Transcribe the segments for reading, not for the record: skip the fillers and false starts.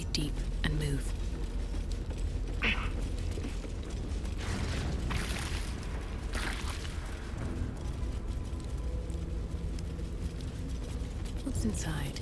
Breathe deep and move. What's inside?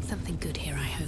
Something good here, I hope.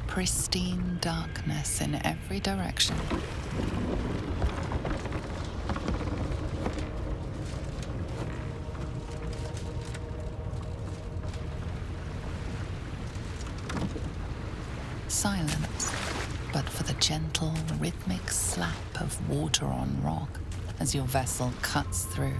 Pristine darkness in every direction. Silence, but for the gentle, rhythmic slap of water on rock as your vessel cuts through.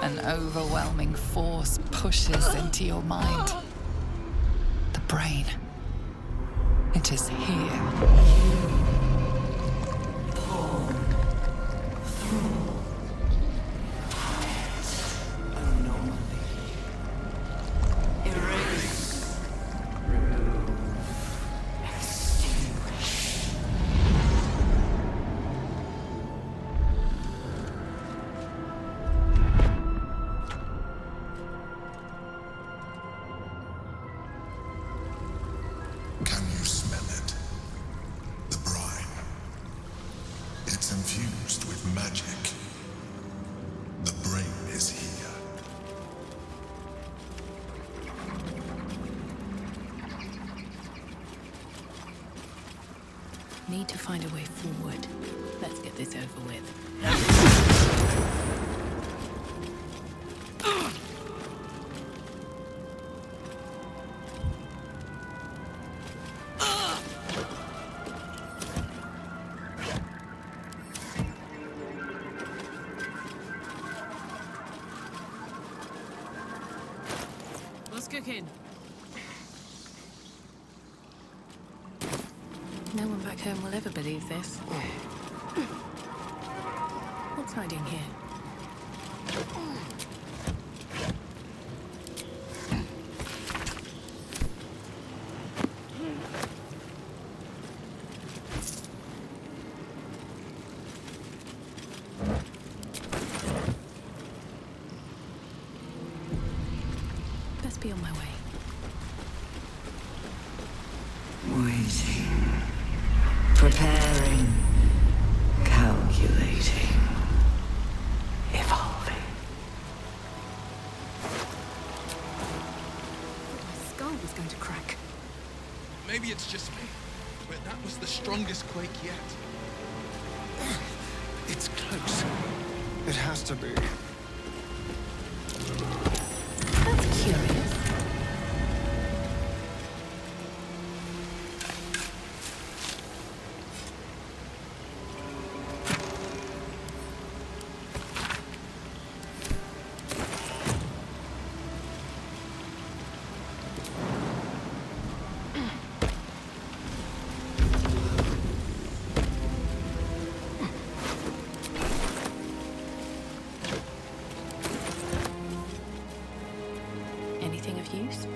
An overwhelming force pushes into your mind. The brain. It is here. Can you smell it? The brine. It's infused with magic. The brain is here. Need to find a way forward. Let's get this over with. What's cooking? No one back home will ever believe this. What's hiding here? Best be on my way. Waiting. Preparing. Calculating. Evolving. My skull was going to crack. Maybe it's just me, but that was the strongest quake yet. It's close. It has to be. That's curious. Anything of use?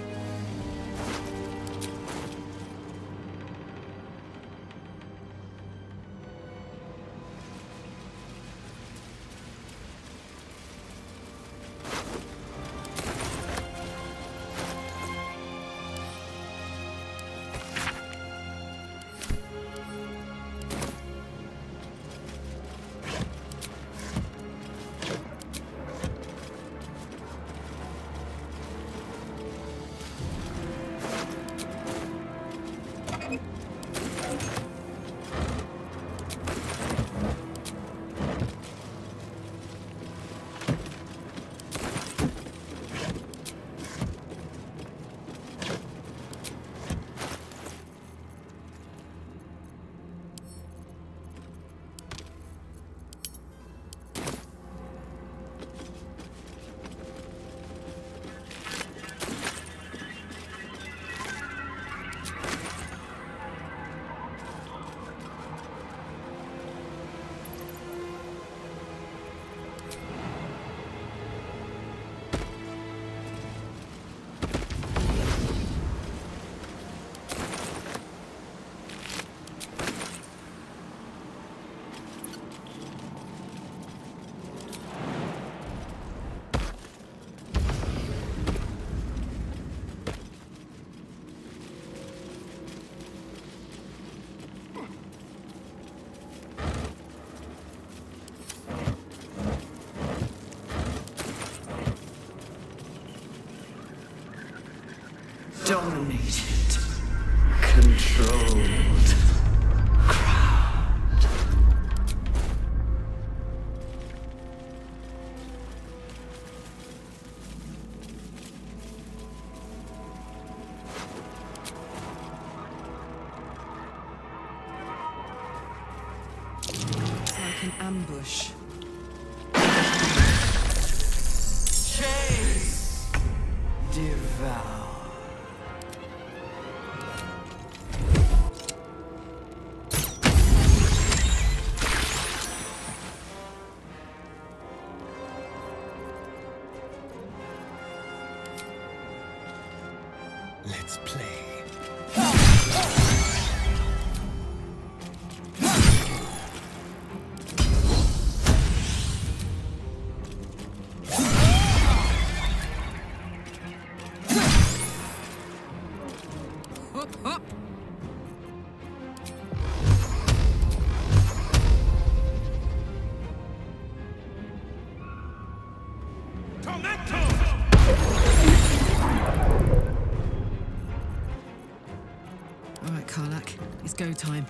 Dominated. Controlled. Crowned. It's like an ambush. Chase. Devour. Let's play. Hup, hup. All right, Karlak, it's go time.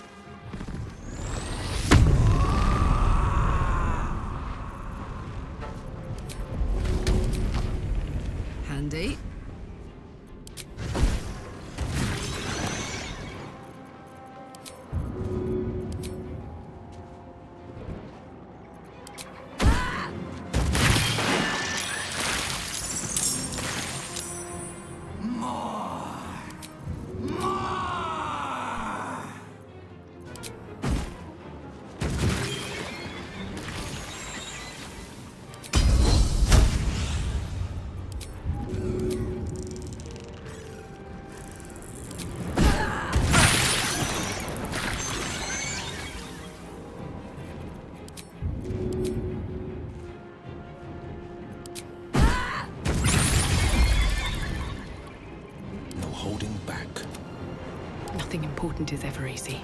isn't as ever easy.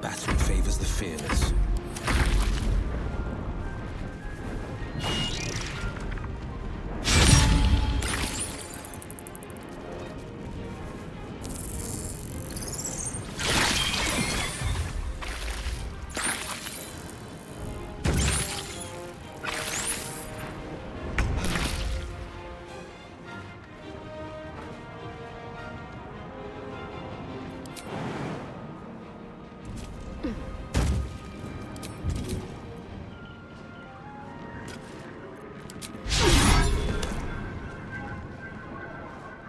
Battle favors the fearless.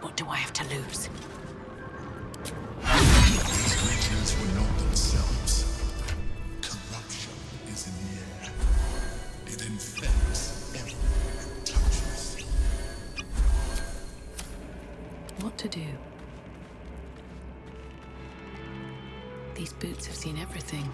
What do I have to lose? These creatures were not themselves. Corruption is in the air. It infects everything it touches. What to do? These boots have seen everything.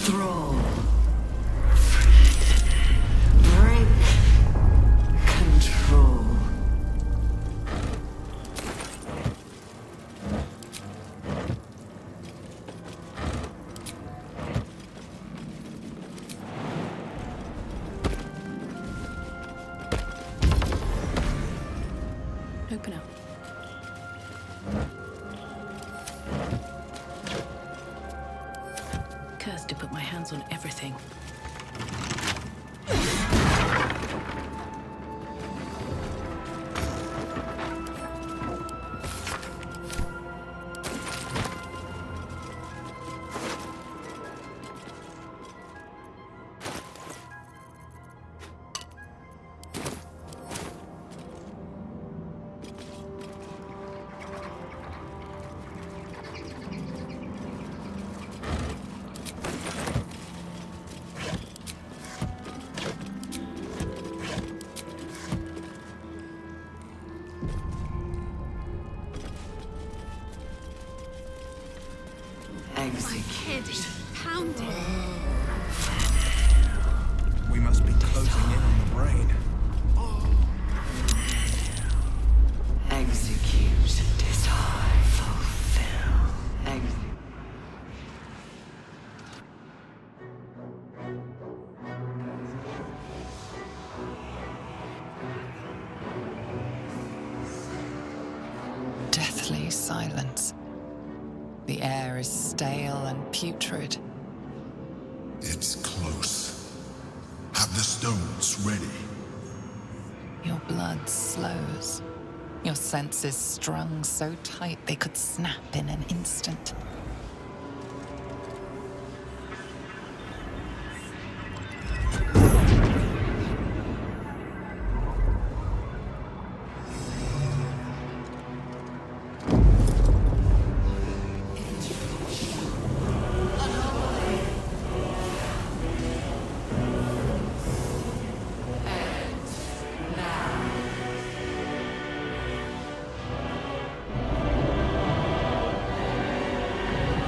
Thrall. Break control. Open up. Cursed to put my hands on everything. Execute. Pounding. We must be closing in on the brain. Execute. Desire. Fulfill. Deathly silence. The air is stale and putrid. It's close. Have the stones ready. Your blood slows. Your senses strung so tight they could snap in an instant.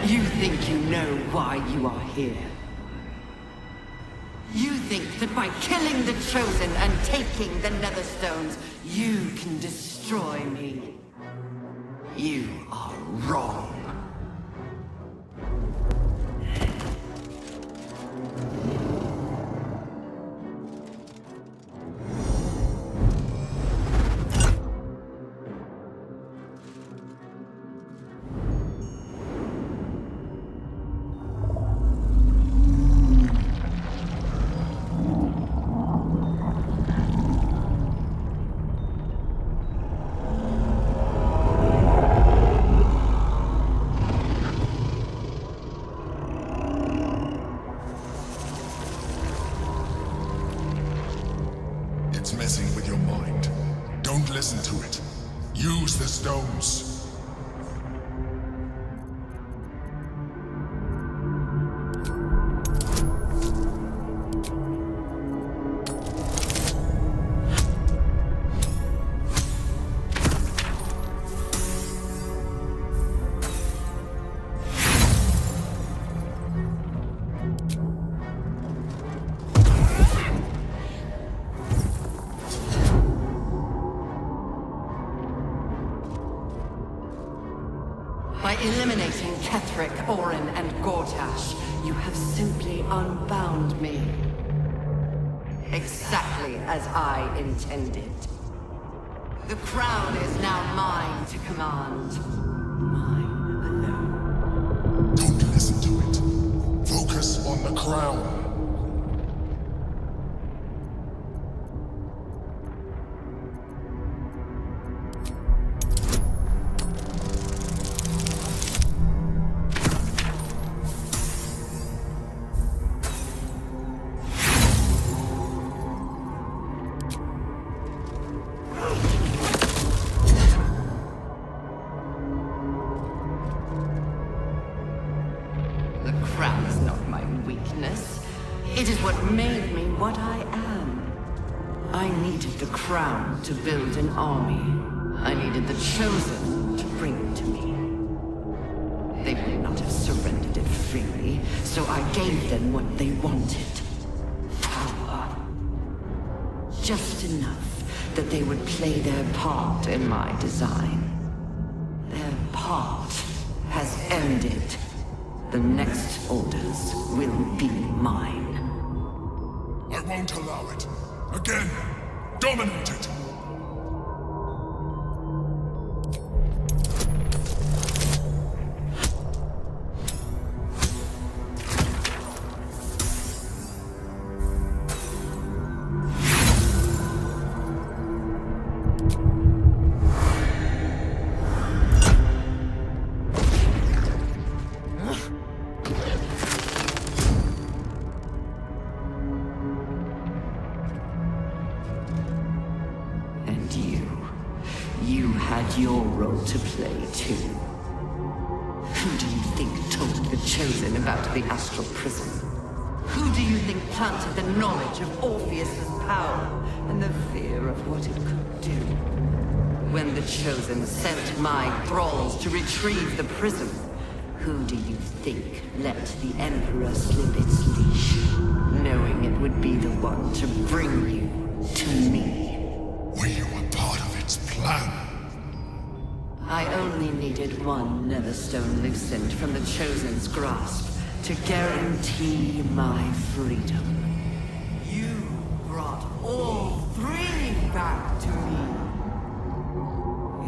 You think you know why you are here? You think that by killing the Chosen and taking the Netherstones, you can destroy me? You are wrong. messing with your mind. Don't listen to it. Use the stones. By eliminating Ketheric, Orin, and Gortash, you have simply unbound me. Exactly as I intended. The crown is now mine to command. Mine alone. Don't listen to it. Focus on the crown. The crown is not my weakness. It is what made me what I am. I needed the crown to build an army. I needed the Chosen to bring it to me. They would not have surrendered it freely, so I gave them what they wanted. Power. Just enough that they would play their part in my design. Their part has ended. The next orders will be mine. I won't allow it. Again, dominate it. And you had your role to play too. Who do you think told the Chosen about the astral prism? Who do you think planted the knowledge of Orpheus's power and the fear of what it could do? When the Chosen sent my thralls to retrieve the prism, who do you think let the Emperor slip its leash, knowing it would be the one to bring you to me? Were you a part of its plan? I only needed one Netherstone loosened from the Chosen's grasp to guarantee my freedom. You brought all three back to me.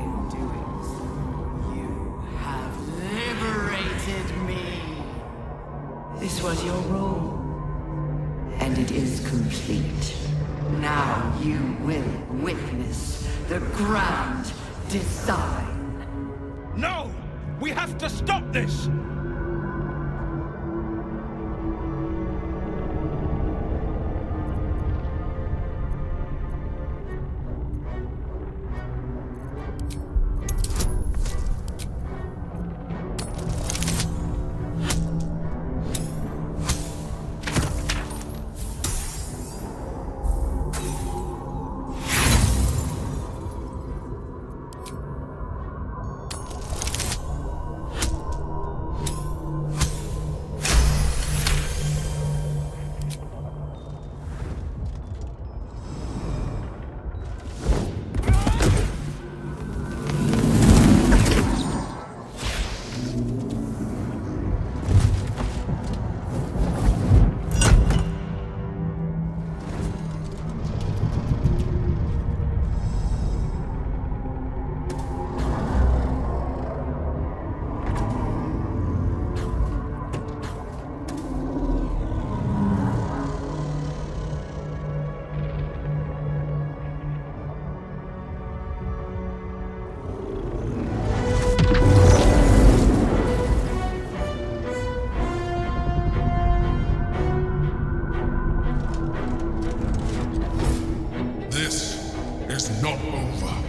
In doing so, you have liberated me. This was your role, and it is complete. Now you will witness the grand design. No! We have to stop this! is not over.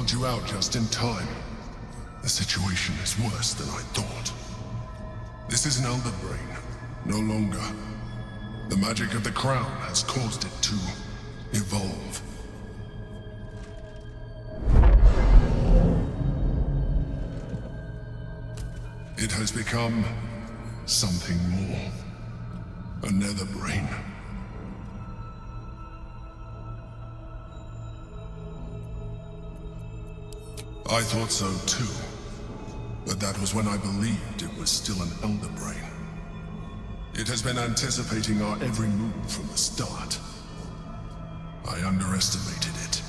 You out just in time. The situation is worse than I thought. This is an elder brain, no longer. The magic of the crown has caused it to evolve. It has become something more. A nether brain. I thought so too, but that was when I believed it was still an elder brain. It has been anticipating our every move from the start. I underestimated it.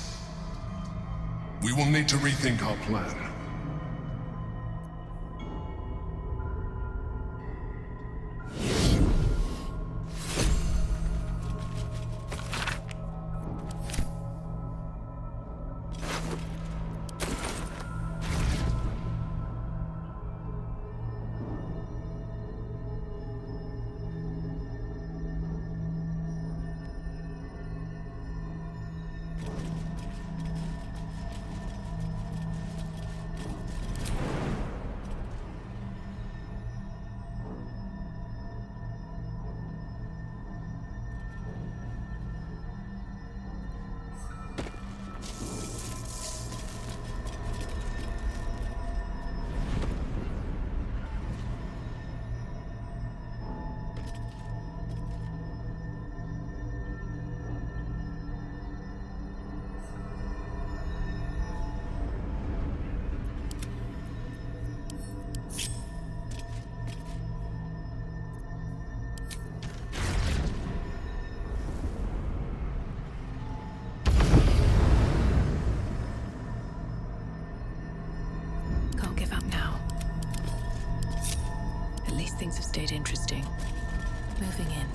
We will need to rethink our plan. Things have stayed interesting. Moving in.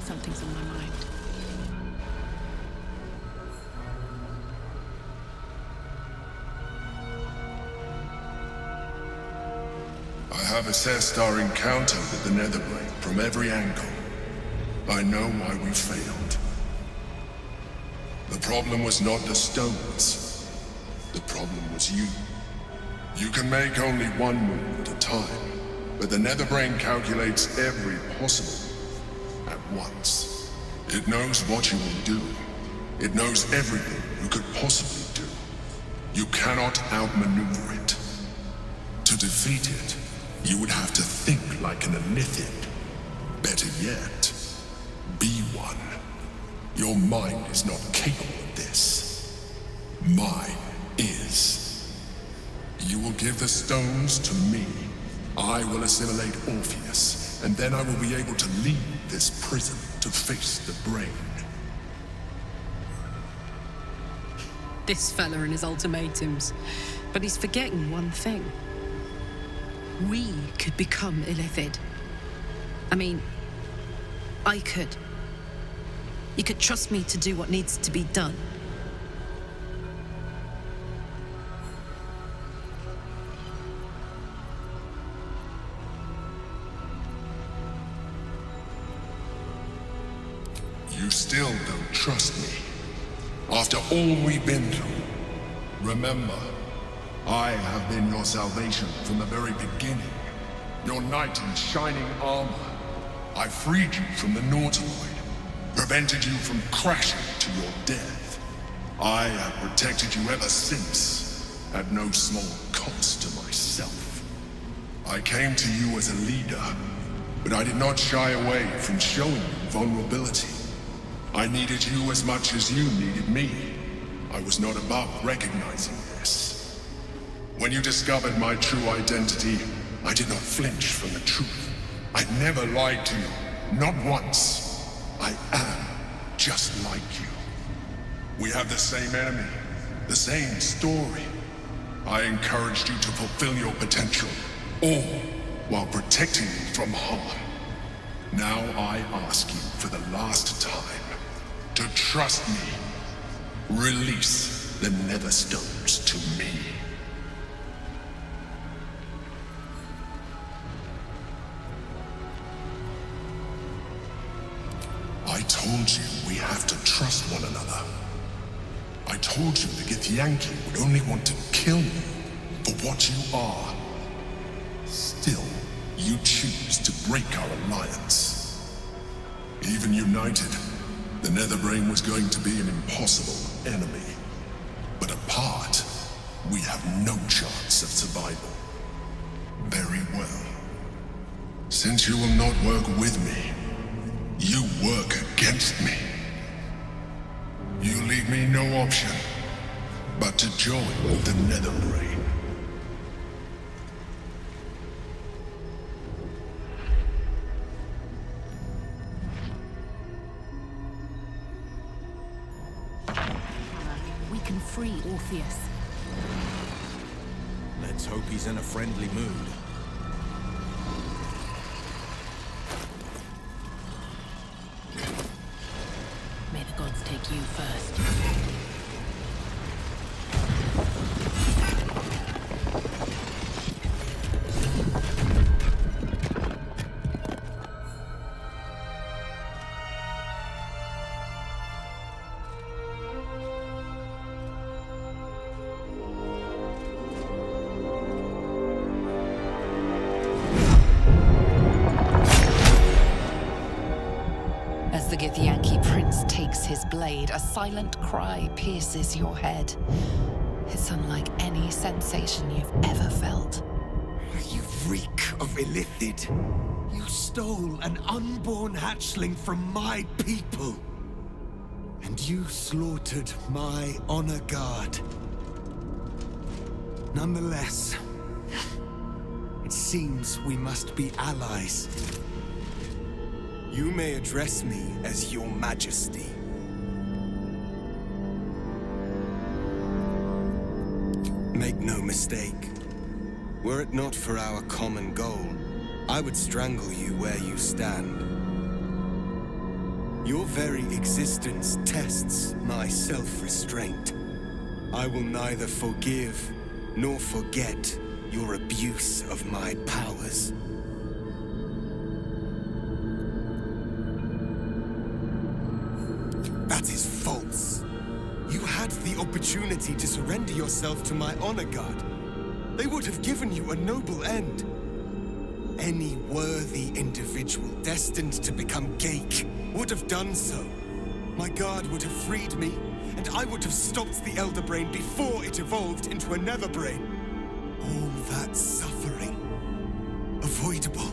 Something's on my mind. have assessed our encounter with the Netherbrain from every angle. I know why we failed. The problem was not the stones. The problem was you. You can make only one move at a time, but the Netherbrain calculates every possible move at once. It knows what you will do. It knows everything you could possibly do. You cannot outmaneuver it. To defeat it, you would have to think like an Elithid. Better yet, be one. Your mind is not capable of this. Mine is. You will give the stones to me. I will assimilate Orpheus, and then I will be able to leave this prison to face the brain. This fella and his ultimatums. But he's forgetting one thing. We could become Illithid. I mean, I could. You could trust me to do what needs to be done. You still don't trust me. After all we've been through, remember, I have been your salvation from the very beginning. Your knight in shining armor. I freed you from the Nautiloid, prevented you from crashing to your death. I have protected you ever since, at no small cost to myself. I came to you as a leader, but I did not shy away from showing you vulnerability. I needed you as much as you needed me. I was not above recognizing this. When you discovered my true identity, I did not flinch from the truth. I never lied to you, not once. I am just like you. We have the same enemy, the same story. I encouraged you to fulfill your potential, all while protecting you from harm. Now I ask you for the last time to trust me. Release the Netherstones to me. I told you we have to trust one another. I told you the Githyanki would only want to kill you for what you are. Still, you choose to break our alliance. Even united, the Netherbrain was going to be an impossible enemy. But apart, we have no chance of survival. Very well. Since you will not work with me, you work against me. You leave me no option but to join the Netherbrain. We can free Orpheus. Let's hope he's in a friendly mood. May the gods take you first. As the Githyanki prince takes his blade, a silent cry pierces your head. It's unlike any sensation you've ever felt. You reek of Illithid. You stole an unborn hatchling from my people. And you slaughtered my honor guard. Nonetheless, it seems we must be allies. You may address me as Your Majesty. Make no mistake. Were it not for our common goal, I would strangle you where you stand. Your very existence tests my self-restraint. I will neither forgive nor forget your abuse of my powers. That is false. You had the opportunity to surrender yourself to my honor guard. They would have given you a noble end. Any worthy individual destined to become Geik would have done so. My guard would have freed me, and I would have stopped the Elder Brain before it evolved into a Nether Brain. All that suffering, avoidable,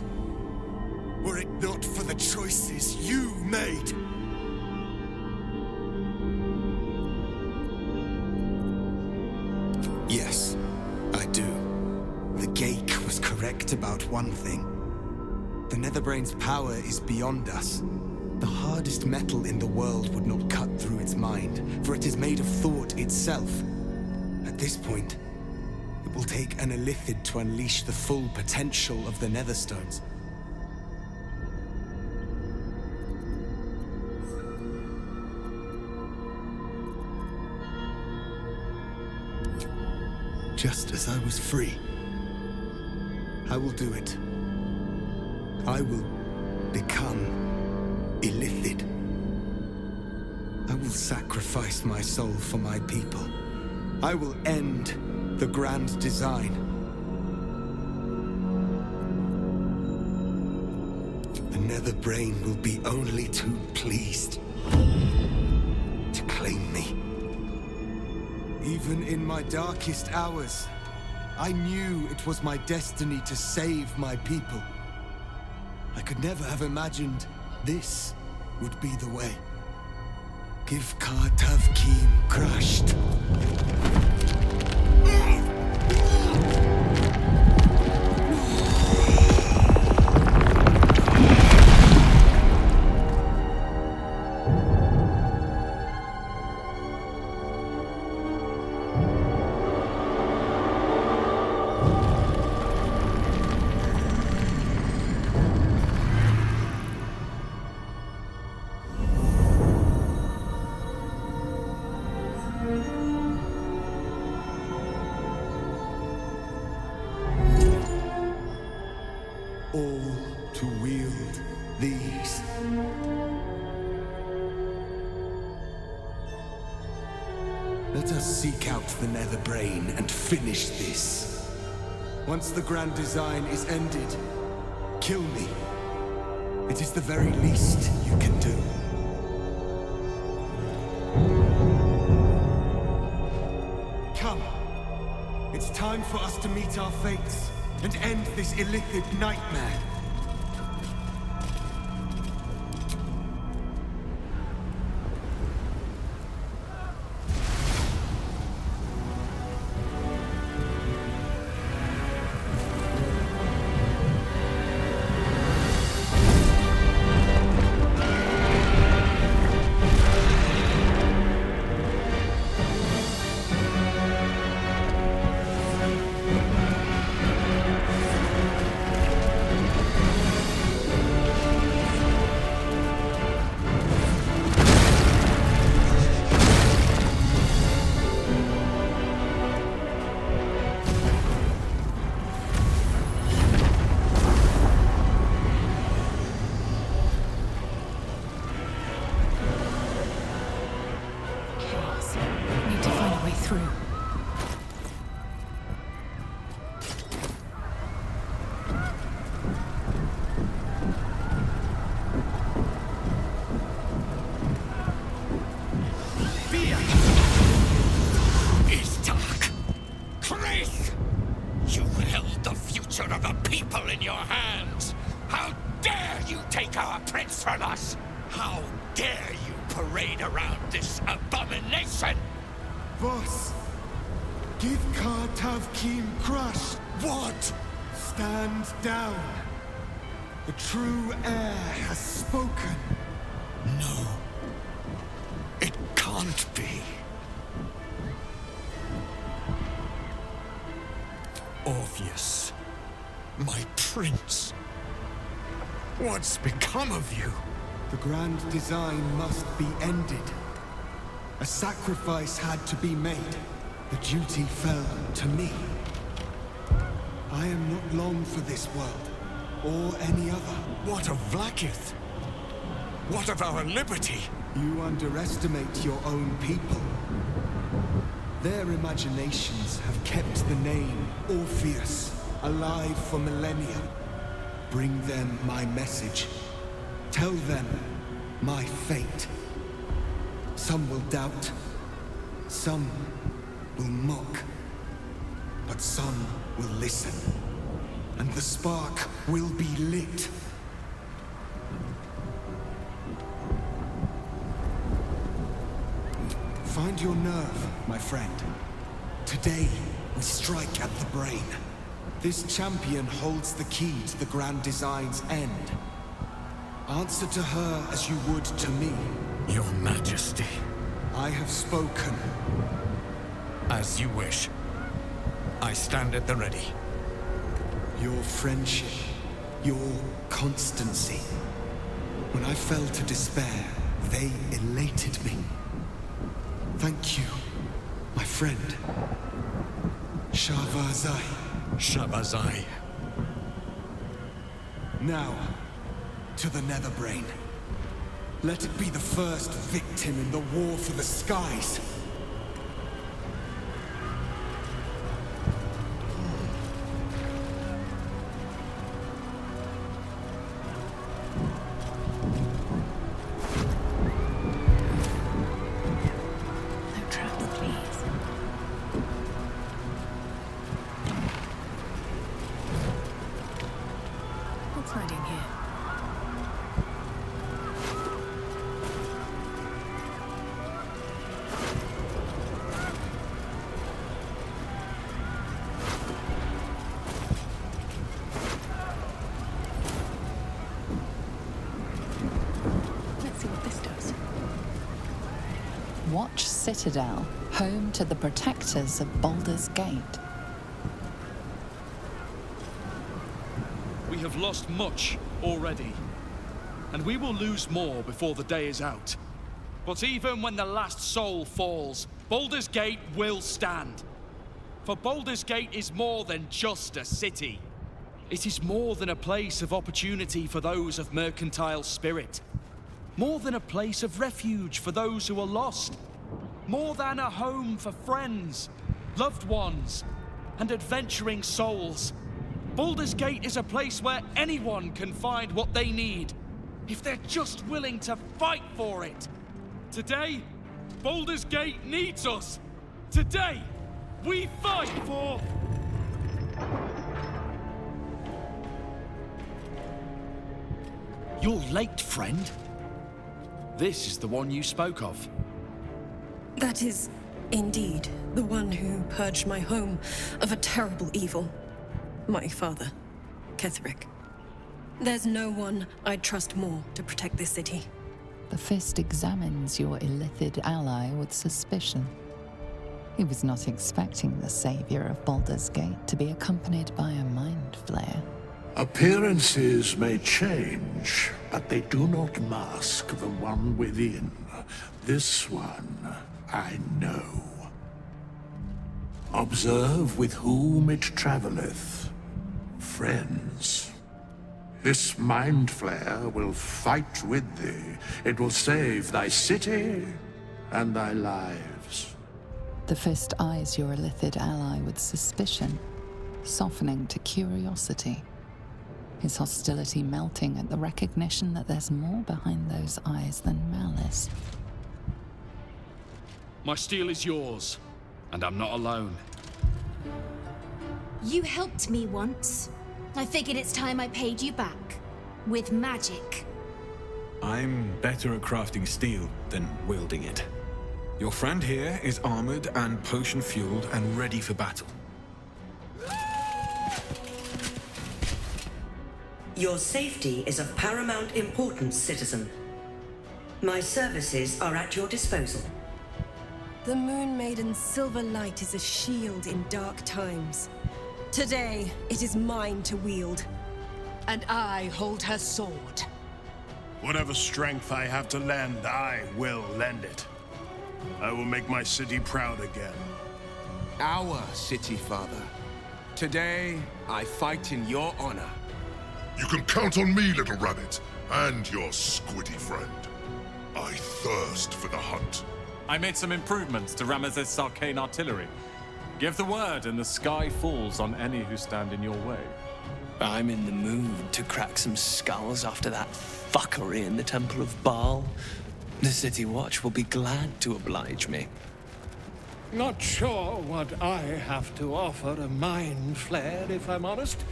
were it not for the choices you made. Yes, I do. The Geik was correct about one thing. The Netherbrain's power is beyond us. The hardest metal in the world would not cut through its mind, for it is made of thought itself. At this point, it will take an Illithid to unleash the full potential of the Netherstones. Just as I was free, I will do it. I will become Illithid. I will sacrifice my soul for my people. I will end the grand design. The Nether Brain will be only too pleased to claim me. Even in my darkest hours, I knew it was my destiny to save my people. I could never have imagined this would be the way. Give Tavkim crushed. All to wield these. Let us seek out the Nether Brain and finish this. Once the grand design is ended, kill me. It is the very least you can do. Come. It's time for us to meet our fates and end this Illithid nightmare. In your hands! How dare you take our prince from us! How dare you parade around this abomination! Boss, give Tavkim crush. What? Stand down. The true heir has spoken. No. It can't be. Orpheus. My prince. What's become of you? The grand design must be ended. A sacrifice had to be made. The duty fell to me. I am not long for this world, or any other. What of Vlaakith? What of our liberty? You underestimate your own people. Their imaginations have kept the name Orpheus alive for millennia. Bring them my message. Tell them my fate. Some will doubt. Some will mock. But some will listen. And the spark will be lit. Find your nerve, my friend. Today, we strike at the brain. This champion holds the key to the Grand Design's end. Answer to her as you would to me. Your Majesty. I have spoken. As you wish. I stand at the ready. Your friendship, your constancy. When I fell to despair, they elated me. Thank you, my friend. Shavazai. Shavazai. Now, to the Netherbrain. Let it be the first victim in the war for the skies. No traps, please. What's hiding here? Let's see what this does. Watch Citadel, home to the protectors of Baldur's Gate. We have lost much already, and we will lose more before the day is out. But even when the last soul falls, Baldur's Gate will stand. For Baldur's Gate is more than just a city. It is more than a place of opportunity for those of mercantile spirit. More than a place of refuge for those who are lost. More than a home for friends, loved ones, and adventuring souls. Baldur's Gate is a place where anyone can find what they need, if they're just willing to fight for it. Today, Baldur's Gate needs us. Today, we fight for... You're late, friend. This is the one you spoke of. That is indeed the one who purged my home of a terrible evil. My father, Ketheric. There's no one I'd trust more to protect this city. The Fist examines your illithid ally with suspicion. He was not expecting the savior of Baldur's Gate to be accompanied by a mind flayer. Appearances may change, but they do not mask the one within. This one, I know. Observe with whom it traveleth. Friends. This mind flayer will fight with thee. It will save thy city and thy lives. The Fist eyes your illithid ally with suspicion, softening to curiosity. His hostility melting at the recognition that there's more behind those eyes than malice. My steel is yours, and I'm not alone. You helped me once. I figured it's time I paid you back. With magic. I'm better at crafting steel than wielding it. Your friend here is armored and potion-fueled and ready for battle. Your safety is of paramount importance, citizen. My services are at your disposal. The Moon Maiden's silver light is a shield in dark times. Today, it is mine to wield. And I hold her sword. Whatever strength I have to lend, I will lend it. I will make my city proud again. Our city, Father. Today, I fight in your honor. You can count on me, little rabbit, and your squiddy friend. I thirst for the hunt. I made some improvements to Ramesses' arcane artillery. Give the word and the sky falls on any who stand in your way. I'm in the mood to crack some skulls after that fuckery in the Temple of Baal. The City Watch will be glad to oblige me. Not sure what I have to offer a mind flare, if I'm honest.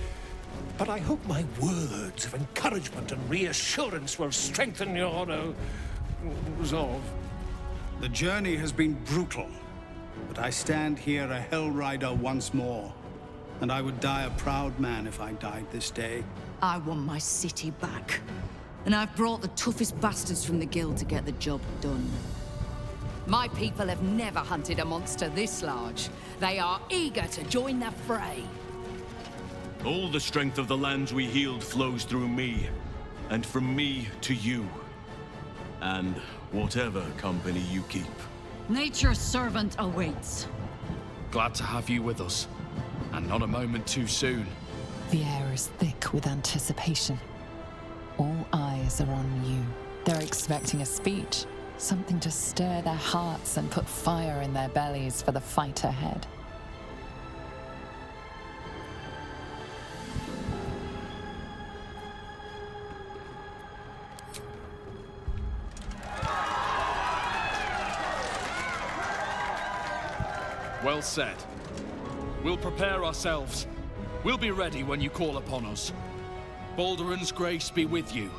But I hope my words of encouragement and reassurance will strengthen your, resolve. The journey has been brutal, but I stand here a Hell Rider once more. And I would die a proud man if I died this day. I want my city back. And I've brought the toughest bastards from the guild to get the job done. My people have never hunted a monster this large. They are eager to join the fray. All the strength of the lands we healed flows through me, and from me to you. And whatever company you keep. Nature's servant awaits. Glad to have you with us, and not a moment too soon. The air is thick with anticipation. All eyes are on you. They're expecting a speech, something to stir their hearts and put fire in their bellies for the fight ahead. Well said. We'll prepare ourselves. We'll be ready when you call upon us. Baldur's grace be with you.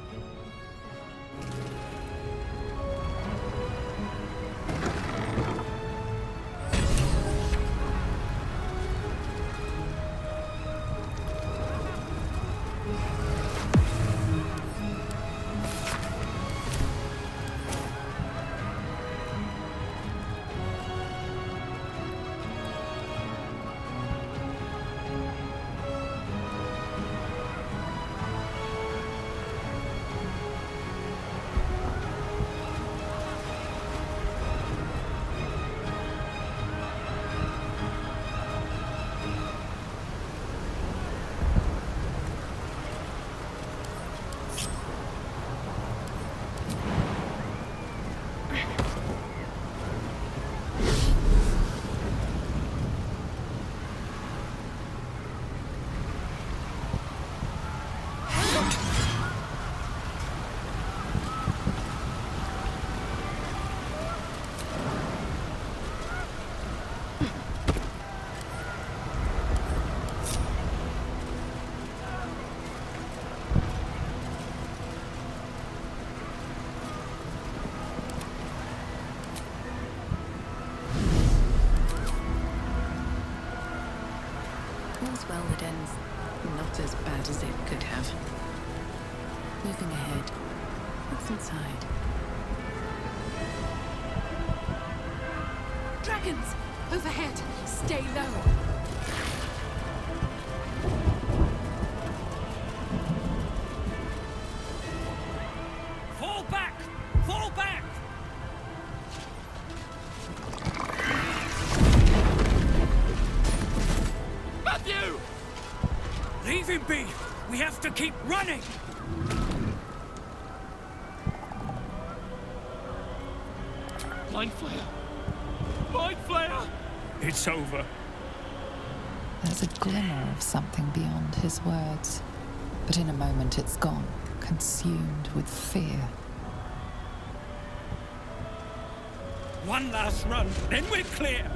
All's well that ends not as bad as it could have. Moving ahead. What's inside? Dragons! Overhead! Stay low! Fall back! Fall back! Matthew! Leave him be! We have to keep running! Mind Flayer! Mind Flayer! It's over. There's a glimmer of something beyond his words, but in a moment it's gone, consumed with fear. One last run, then we're clear!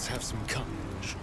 Let's have some courage.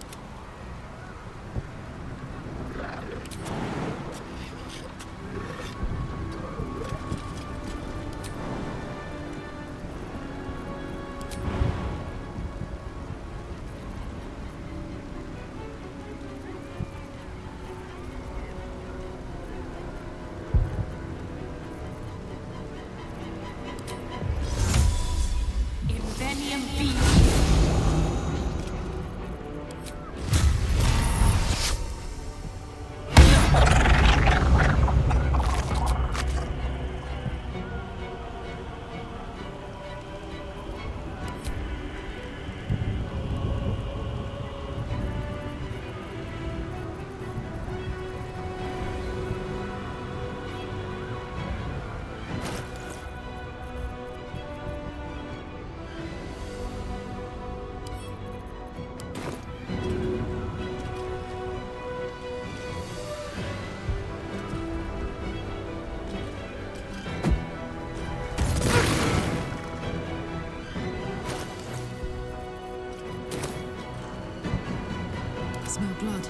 Smell blood.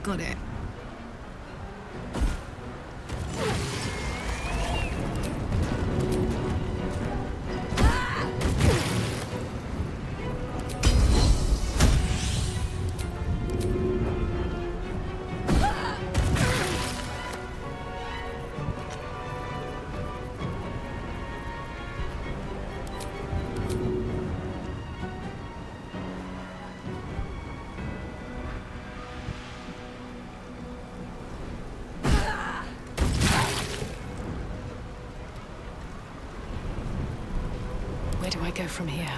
Got it. Where do I go from here?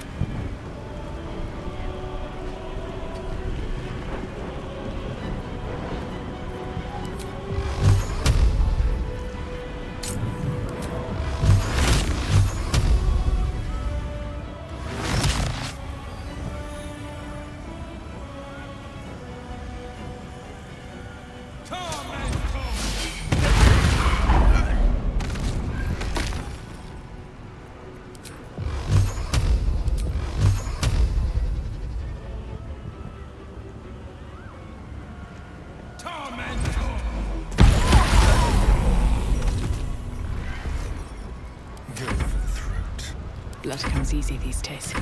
Blood comes easy these days.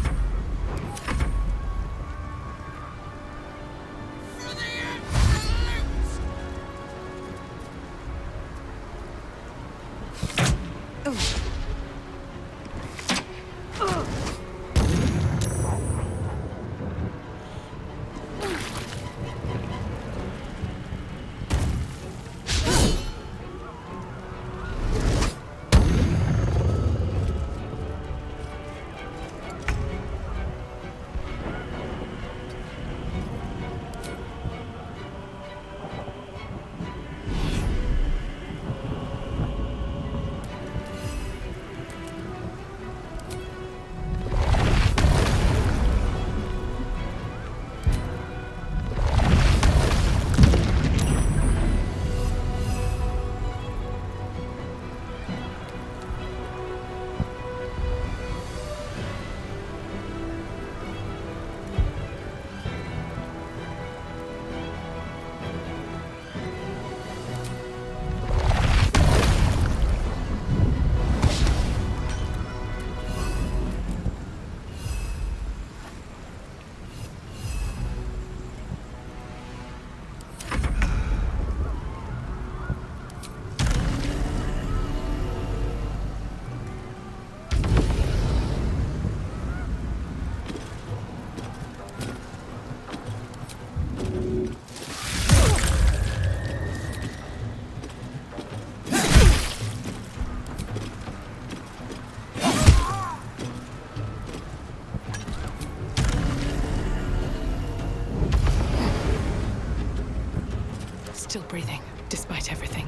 Still breathing, despite everything.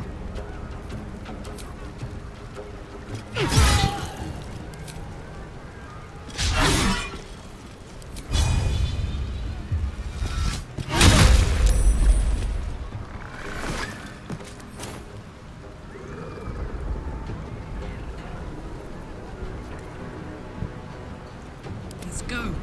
go.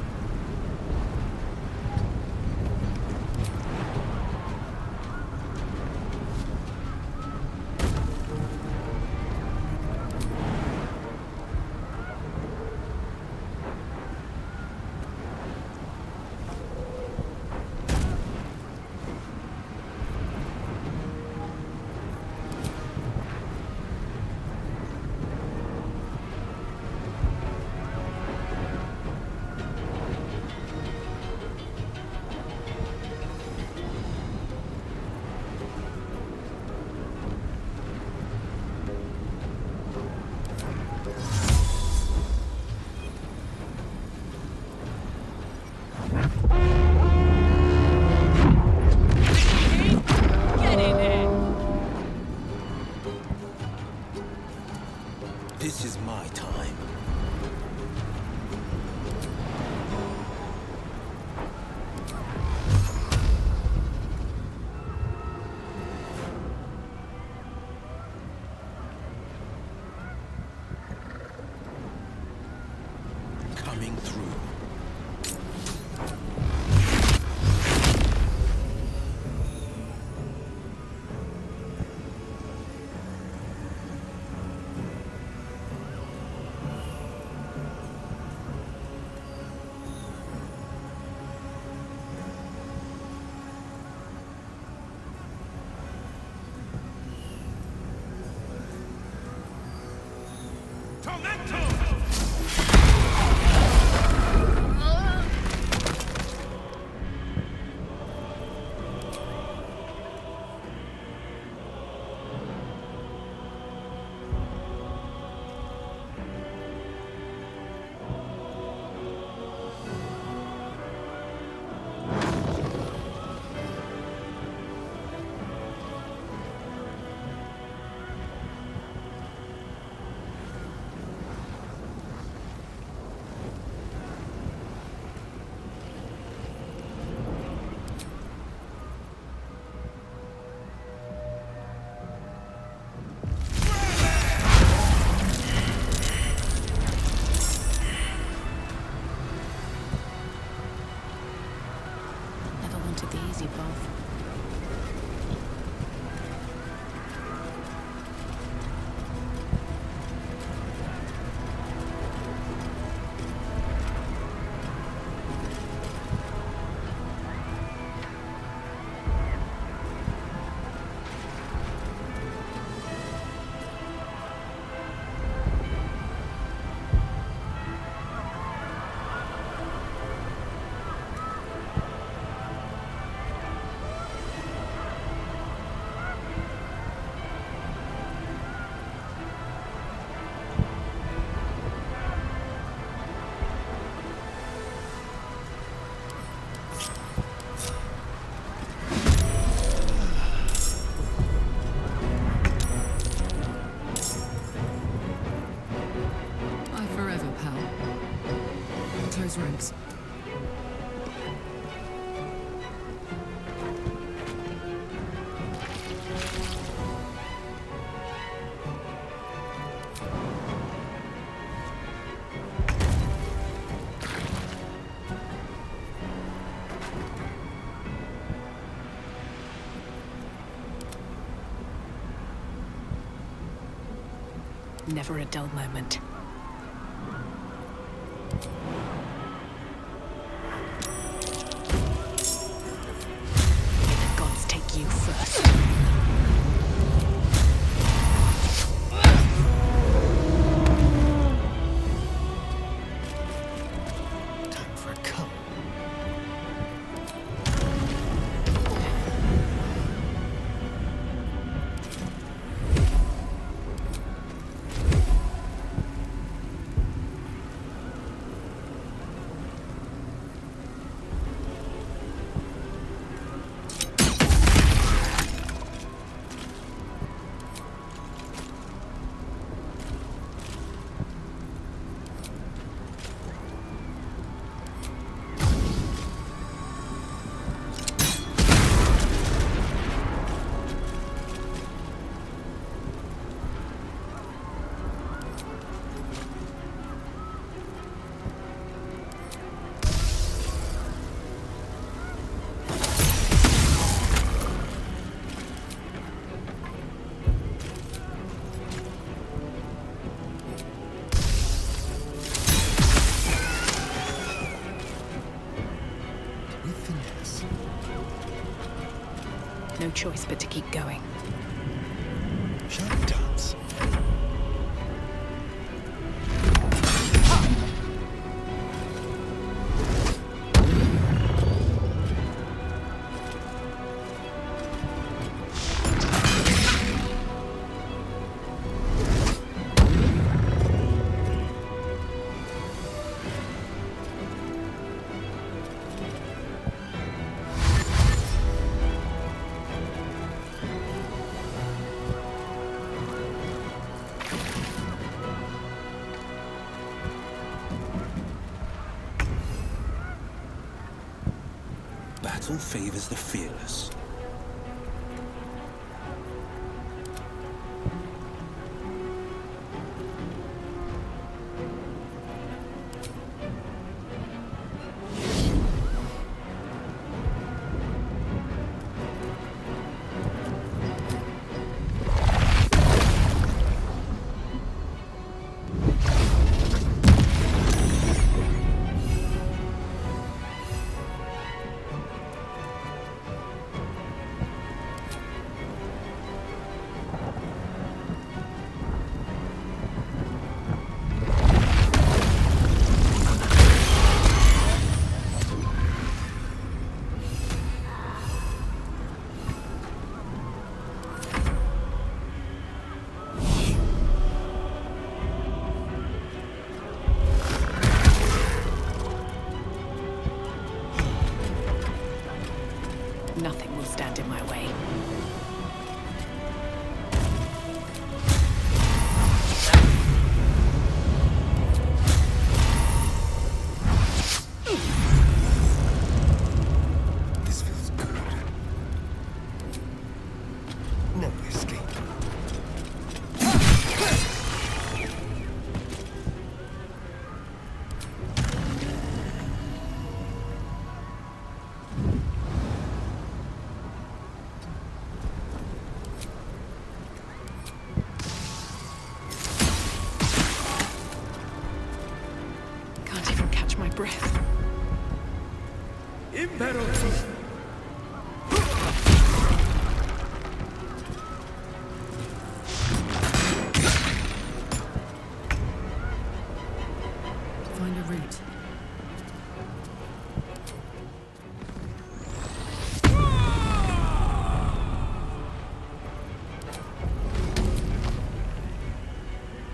This is my time. Coming through. Ranks. Never a dull moment. You first. Time for a cup. no choice but to keep going. Shall we dance? Battle favors the fearless. Nothing will stand in my way. This feels good. No escape. Can't even catch my breath. Imperative. Find a route.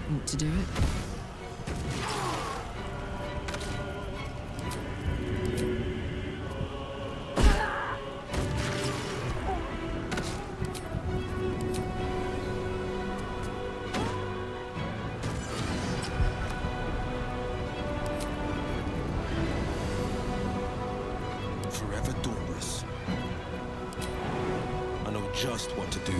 Want to do it? Forever dauntless. I know just what to do.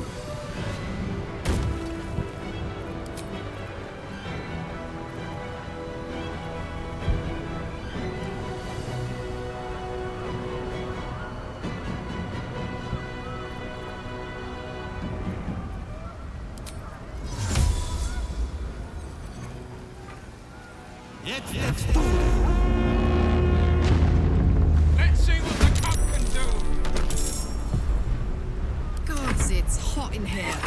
Let's see what the cup can do. Gods, it's hot in here.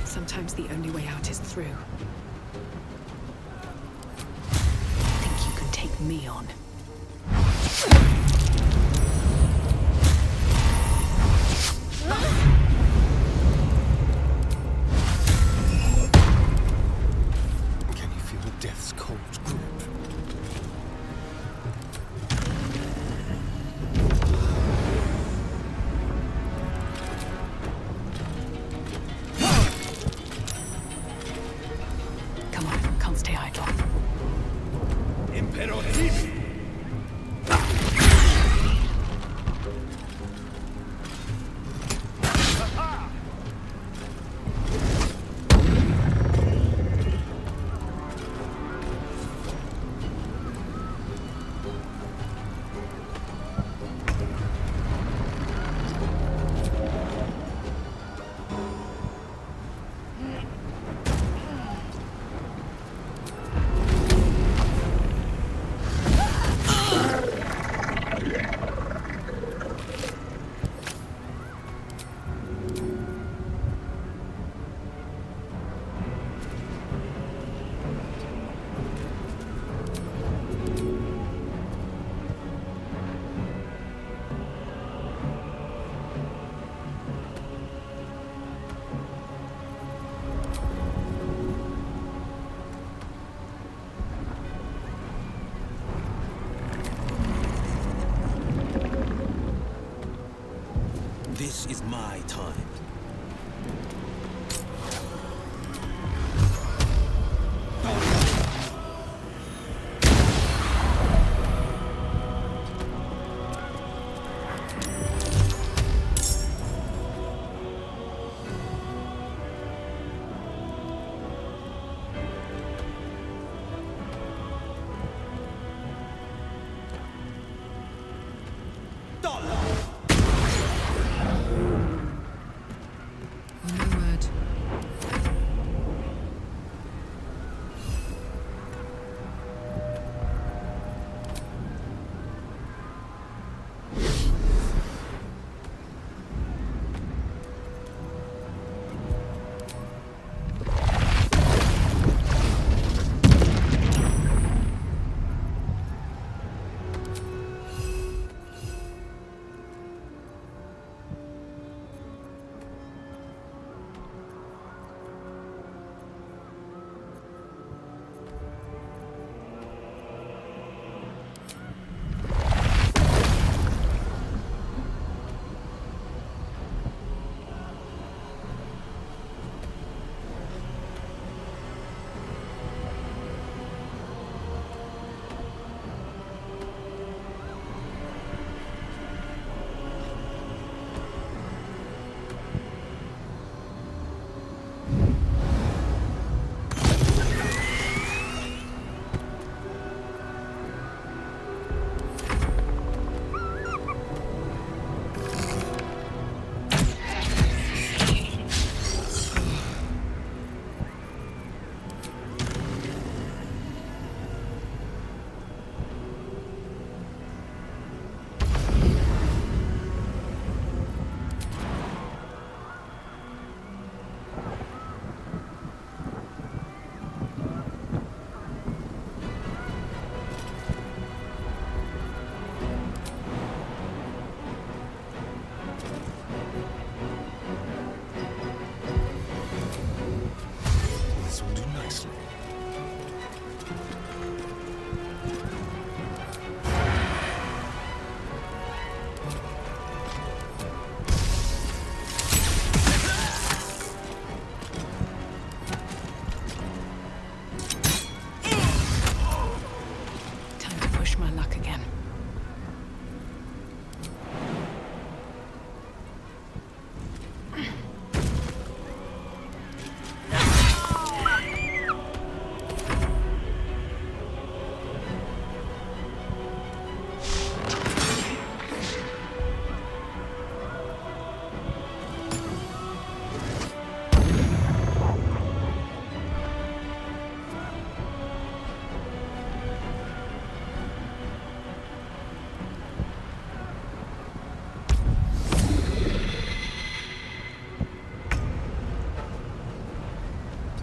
Sometimes the only way out is through. Think you can take me on? Can you feel death's cold grip? stay idle. Imperativ! This is my time.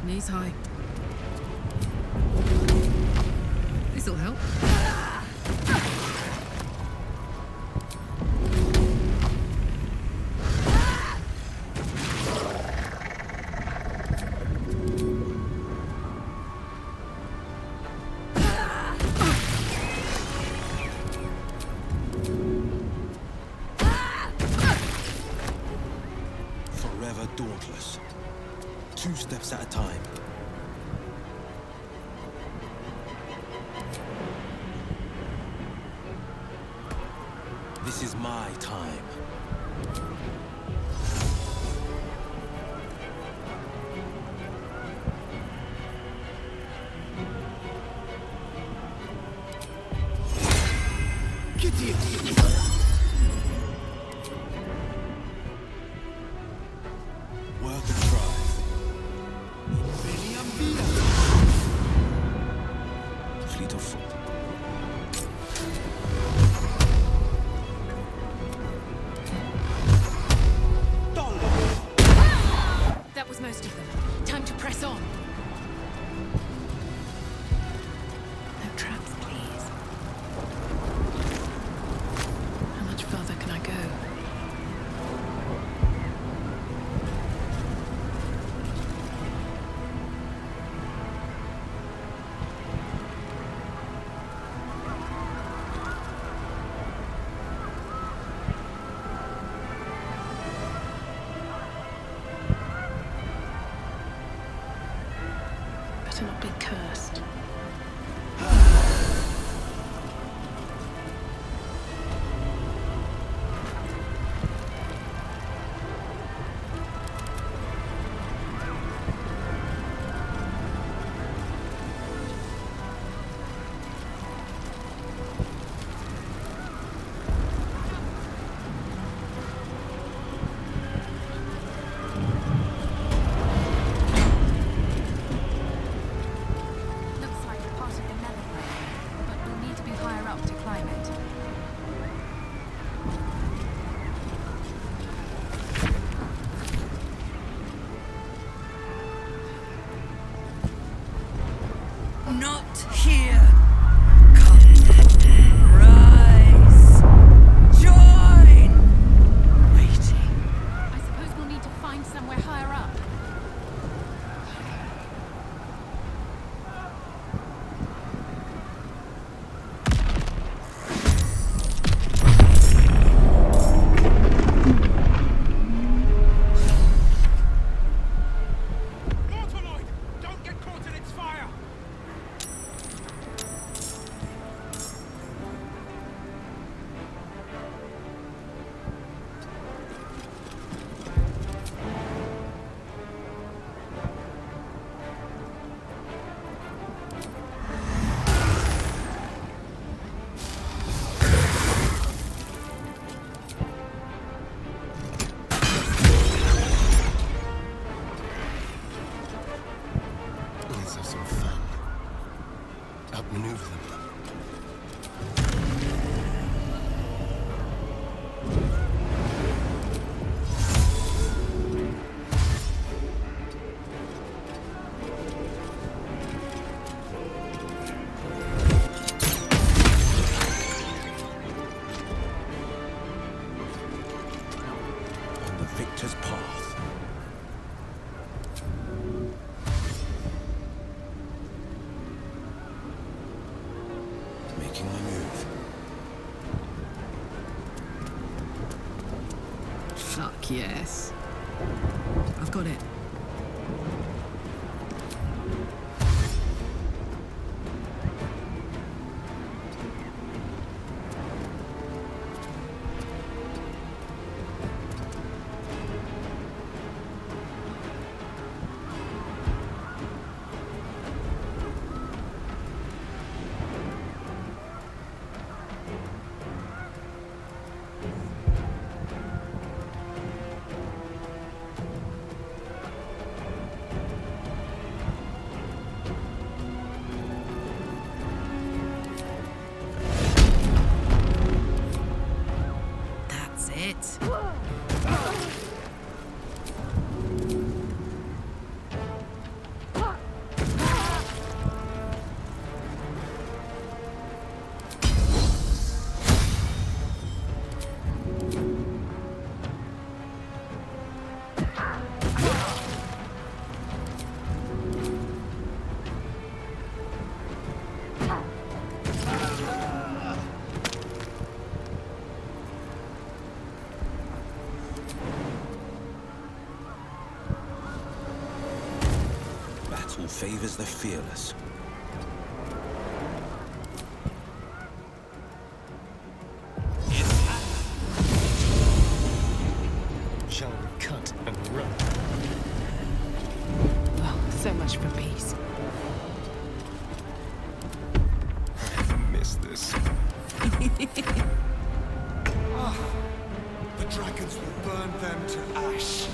Knees high. This'll help. Forever dauntless. 2 steps at a time. This is my time. Worth a try. Fleet of foot. That was most of them. Time to press on. No traps, please. How much further can I go? Better not be cursed. Looks like part of the nether plane, but we'll need to be higher up to climb it. Not here. Come, rise, join. Waiting. I suppose we'll need to find somewhere higher up. Mortaloid! Don't get caught in its fire! Let's have some fun. Outmaneuver them. On the victor's path. Making my move. Fuck yes. I've got it. That's it. Battle favors the fearless. It's much for peace. I miss this. The dragons will burn them to ash.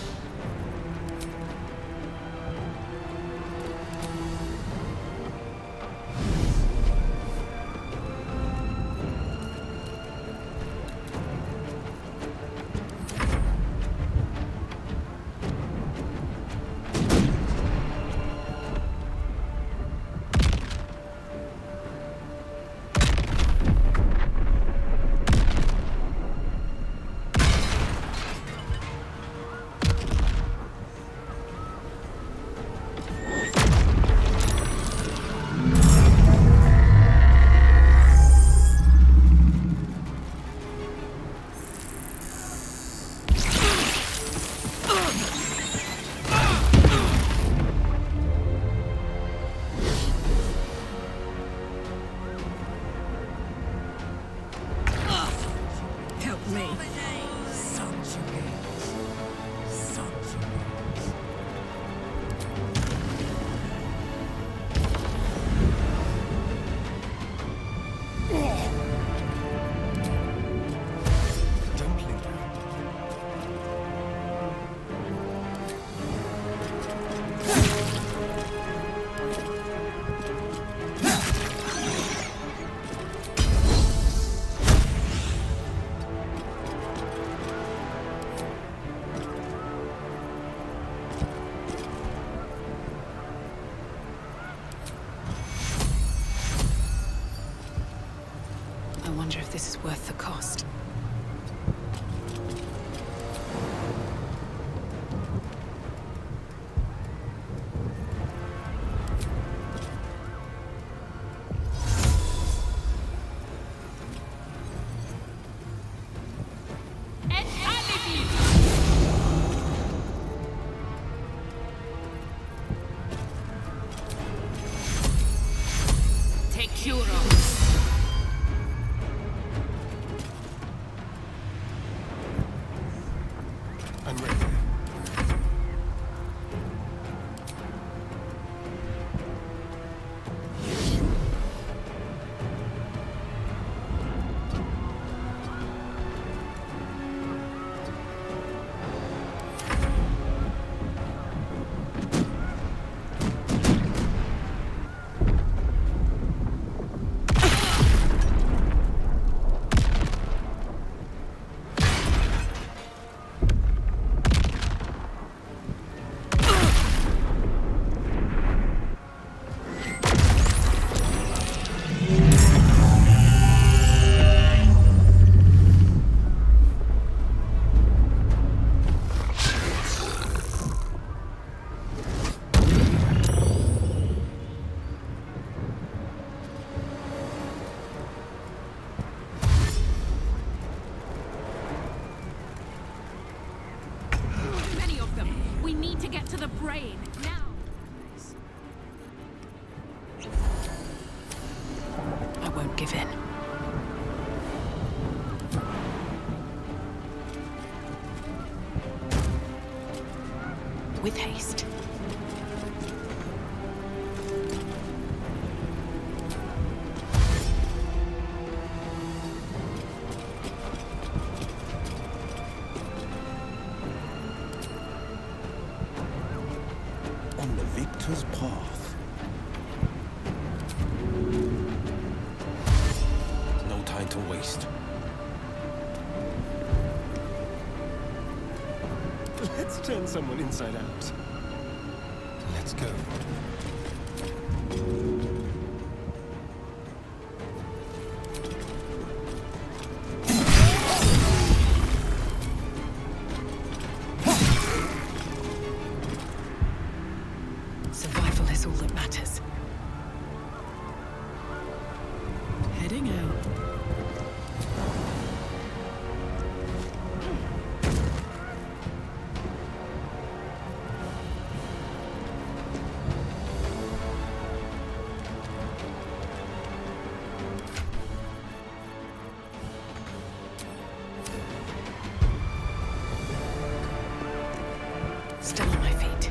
I wonder if this is worth the cost. Take Curo. I'm ready. Many of them. We need to get to the brain now. I won't give in. With haste. On the victor's path. No time to waste. Let's turn someone inside out. Let's go. Survival is all that matters. Heading out. Still on my feet.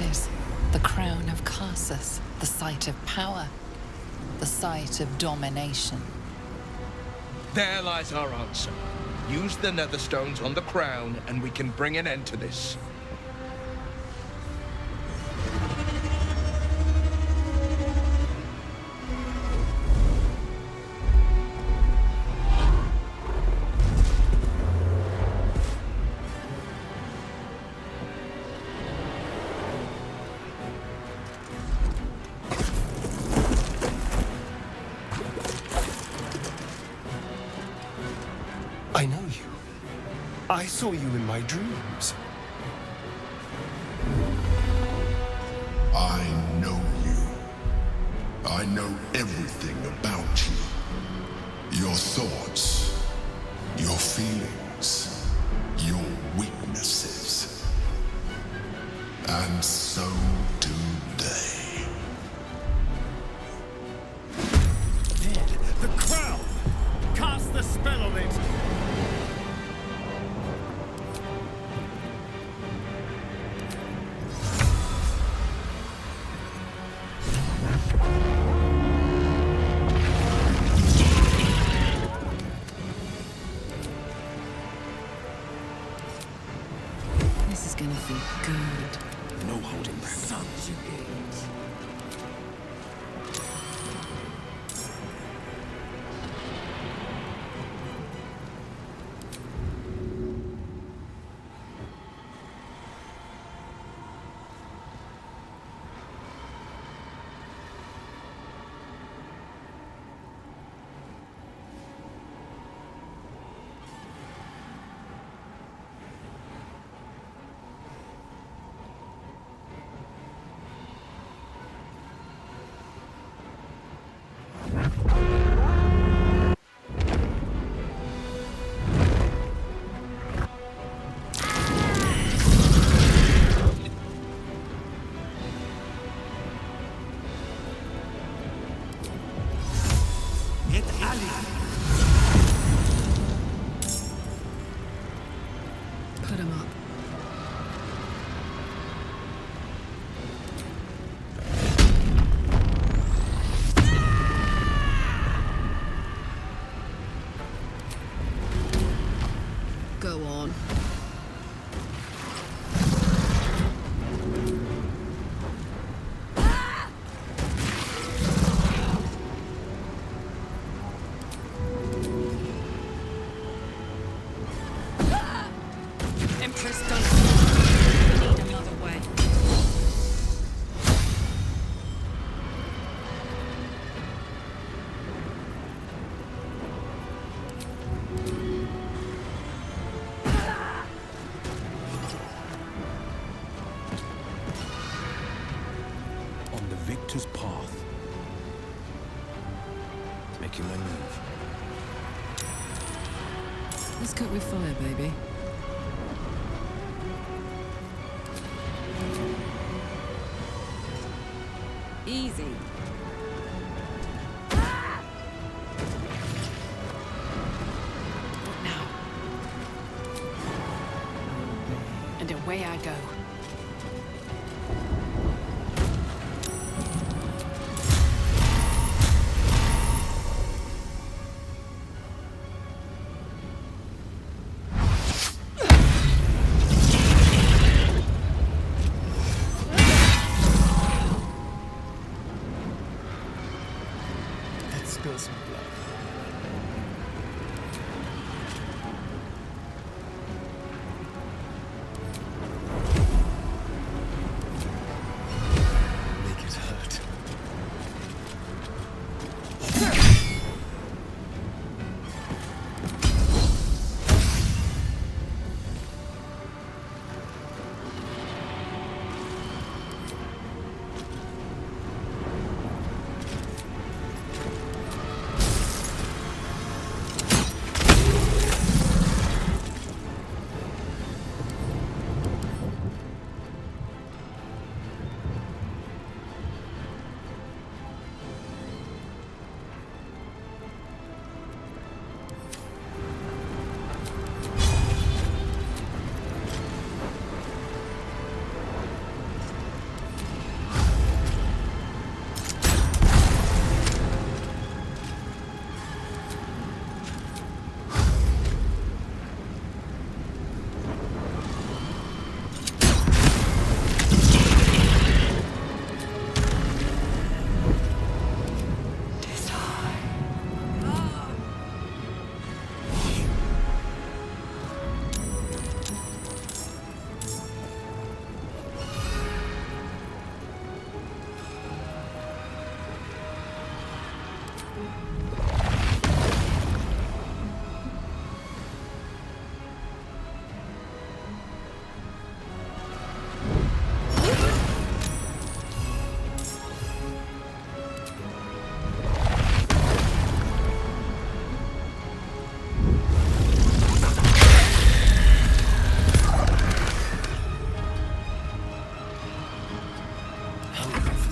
it is. The crown of Karsus, the site of power, the site of domination. There lies our answer. Use the netherstones on the crown, and we can bring an end to this. I know you. I saw you in my dreams. I know you. I know everything about you. Your thoughts, your feelings, your weaknesses. And so do they. The crown! Cast the spell on it! This is gonna feel good. No holding back. Subjugate. Put him up. Go on. Empress done it. We need another way. On the victor's path. Making my move. Let's cook with fire, baby. Easy. What now? And away I go. Spill some blood.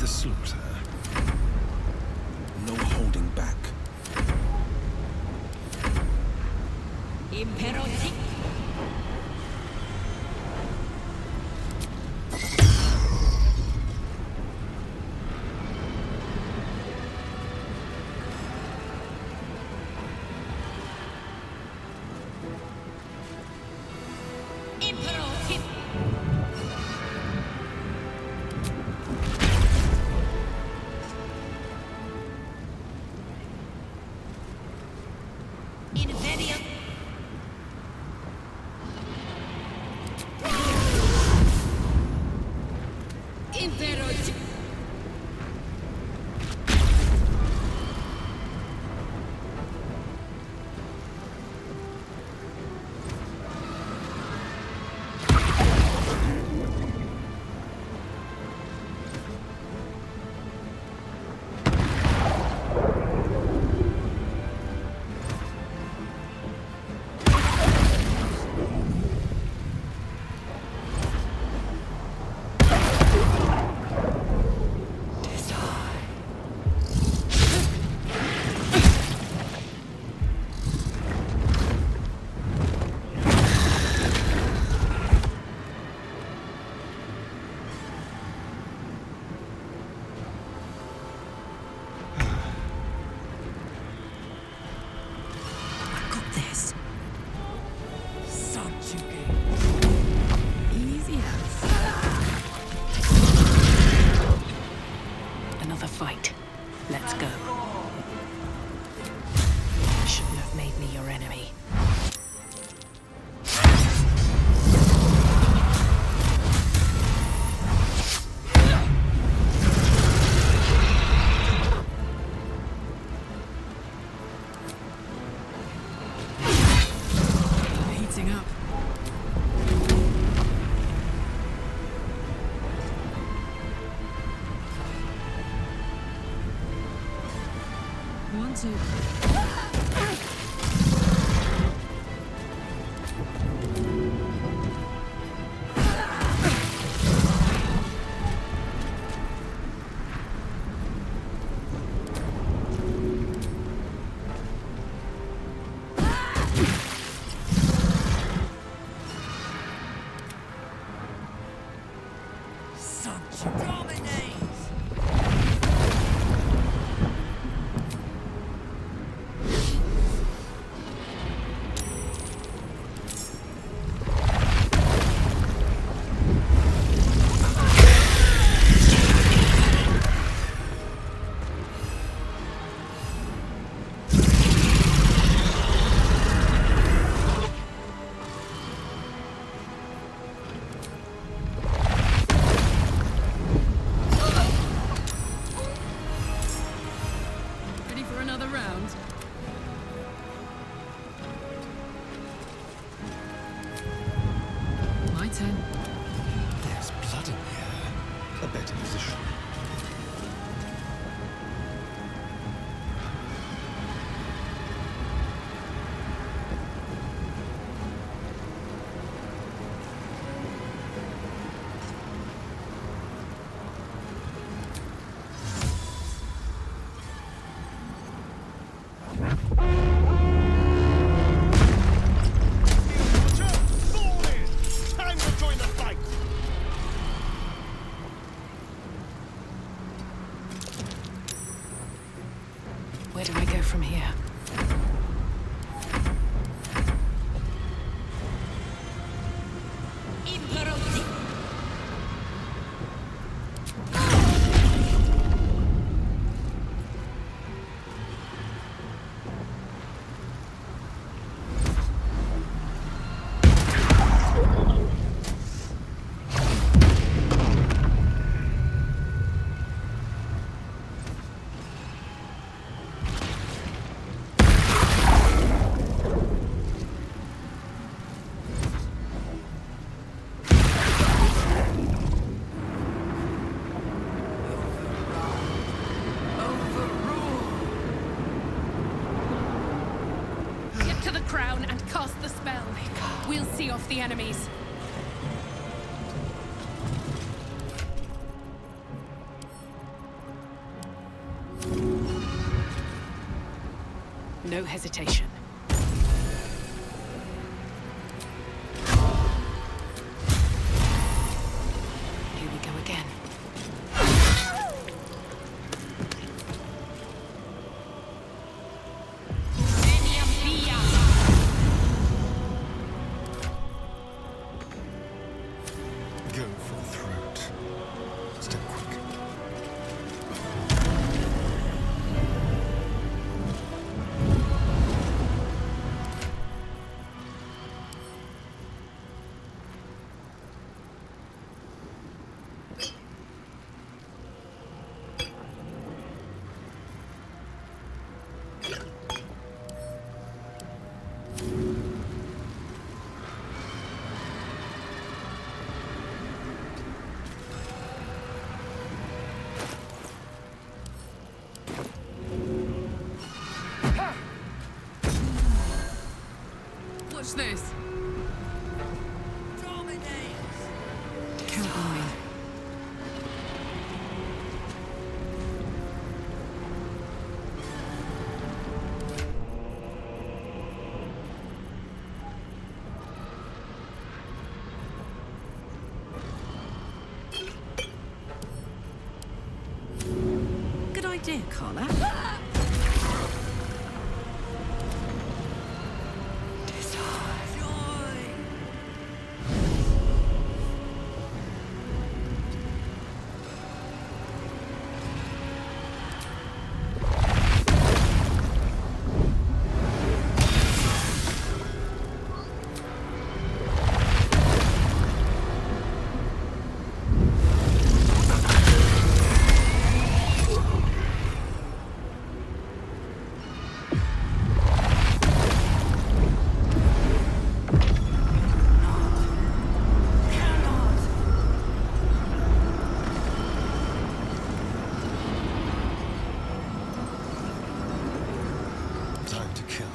the slaughter. No holding back. Imperative. Another fight. Let's go. Shouldn't have made me your enemy. Heating up. Want to. There's blood in here. A better position. Where do I go from here? To the crown and cast the spell. We'll see off the enemies. no hesitation. Here we go again. Go for the throat. Step quick. What's this? Count on me. Good idea, Carla. Time to kill.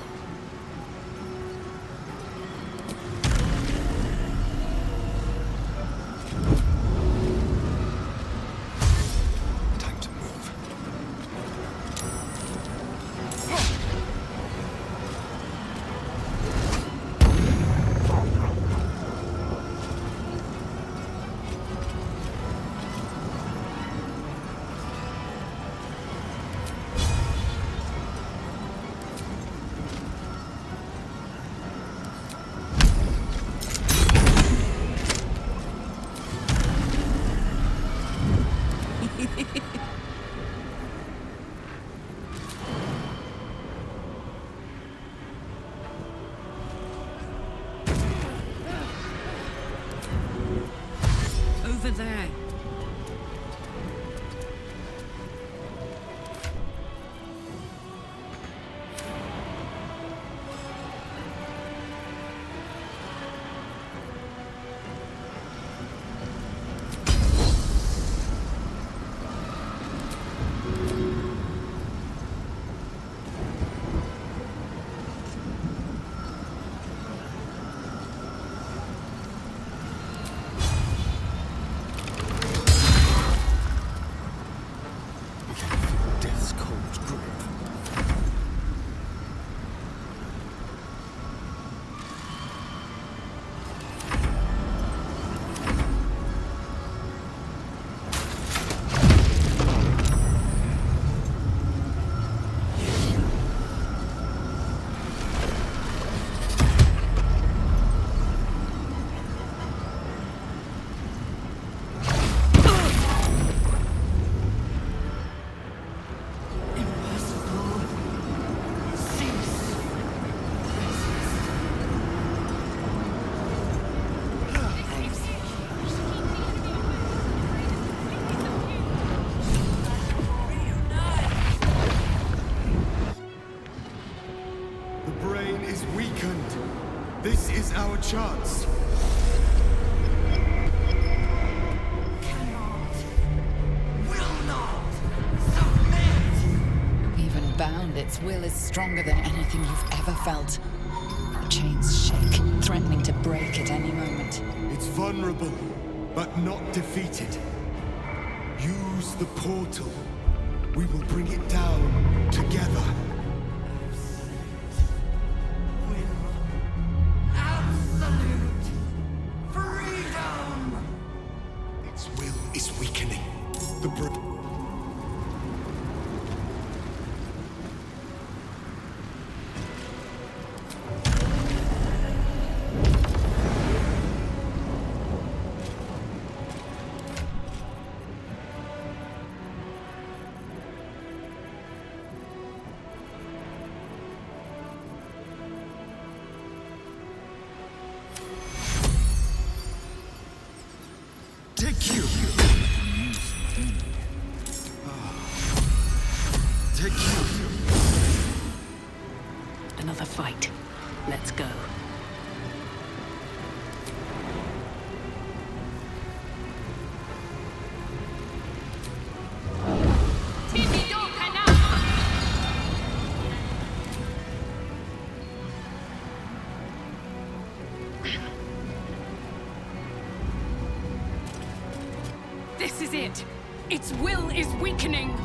Time to move. Over there. Death's cold grip. The brain is weakened. This is our chance. Even bound, its will is stronger than anything you've ever felt. The chains shake, threatening to break at any moment. It's vulnerable, but not defeated. Use the portal. We will bring it down together. take you. Another fight. Let's go. This is it. Its will is weakening.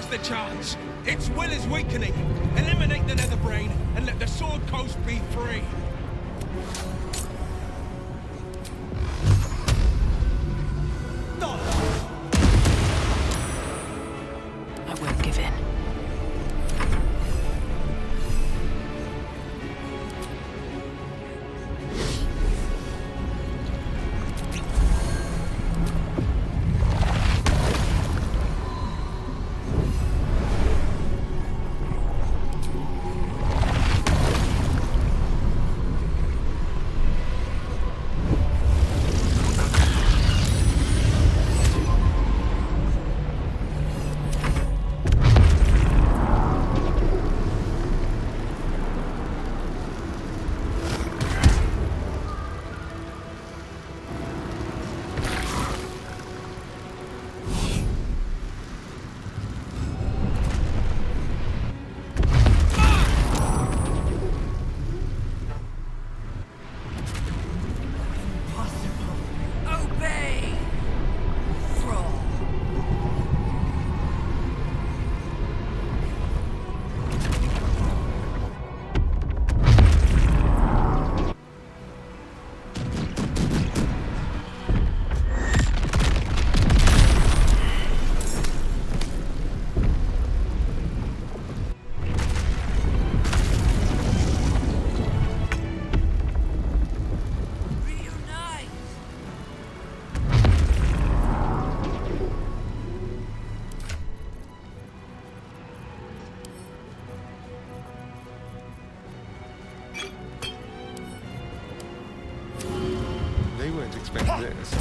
The chance. Its will is weakening. Eliminate the nether brain and let the Sword Coast be free. I won't give in. expect this.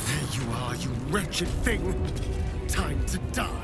There you are, you wretched thing! Time to die!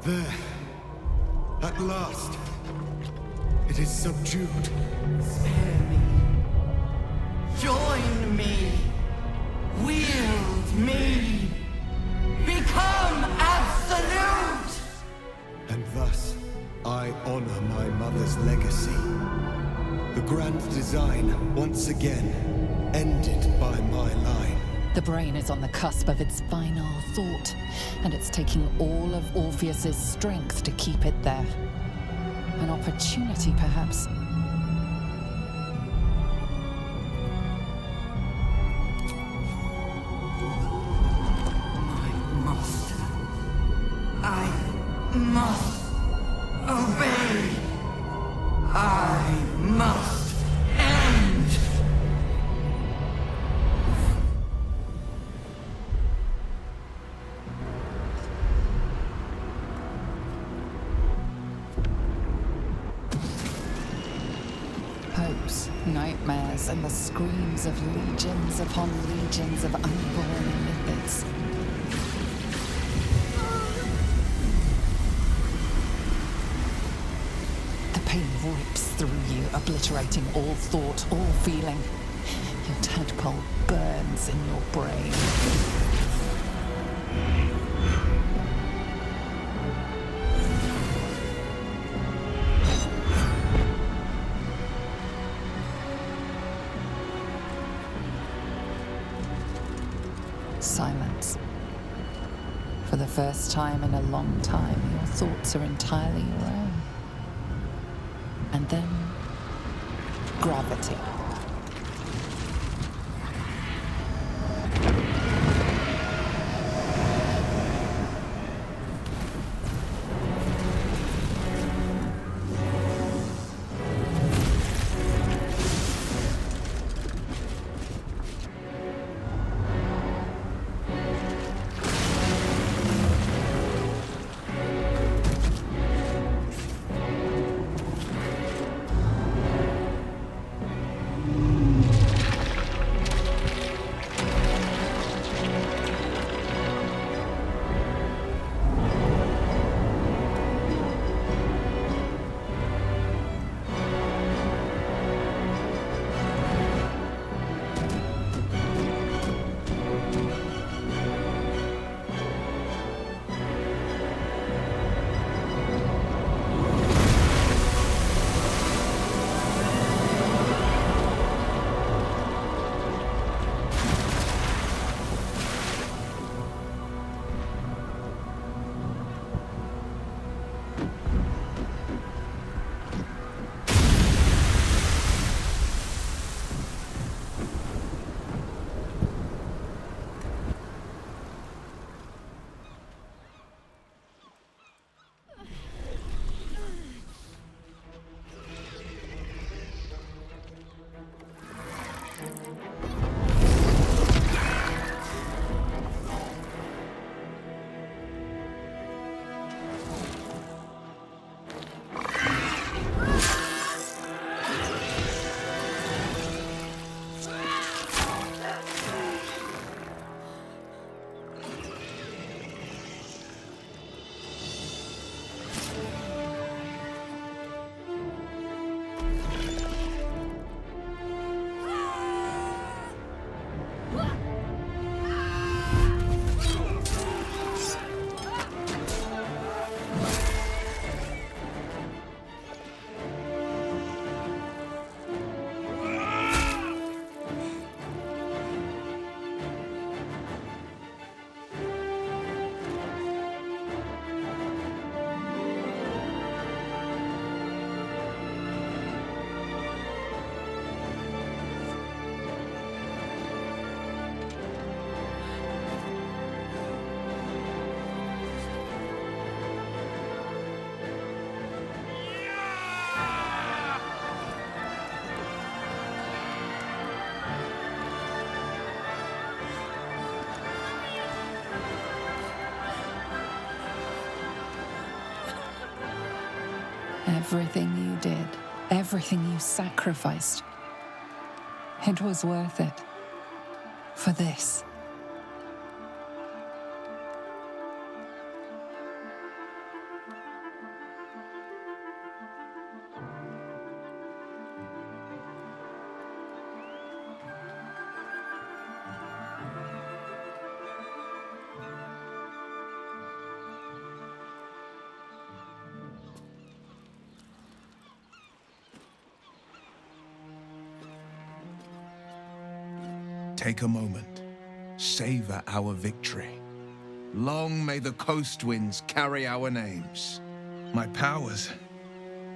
There. At last. It is subdued. Spare me. Join me. Wield me. Become absolute! And thus, I honor my mother's legacy. The grand design, once again, ended by my line. The brain is on the cusp of its final thought, and it's taking all of Orpheus's strength to keep it there. An opportunity, perhaps. I must obey. I must end. Hopes, nightmares, and the screams of legions upon legions of unborn lipids. The pain rips through you, obliterating all thought, all feeling. Your tadpole burns in your brain. Silence. For the first time in a long time, your thoughts are entirely your own. And then, gravity. Everything you did, everything you sacrificed, it was worth it. For this. Take a moment. Savor our victory. Long may the coast winds carry our names. My powers,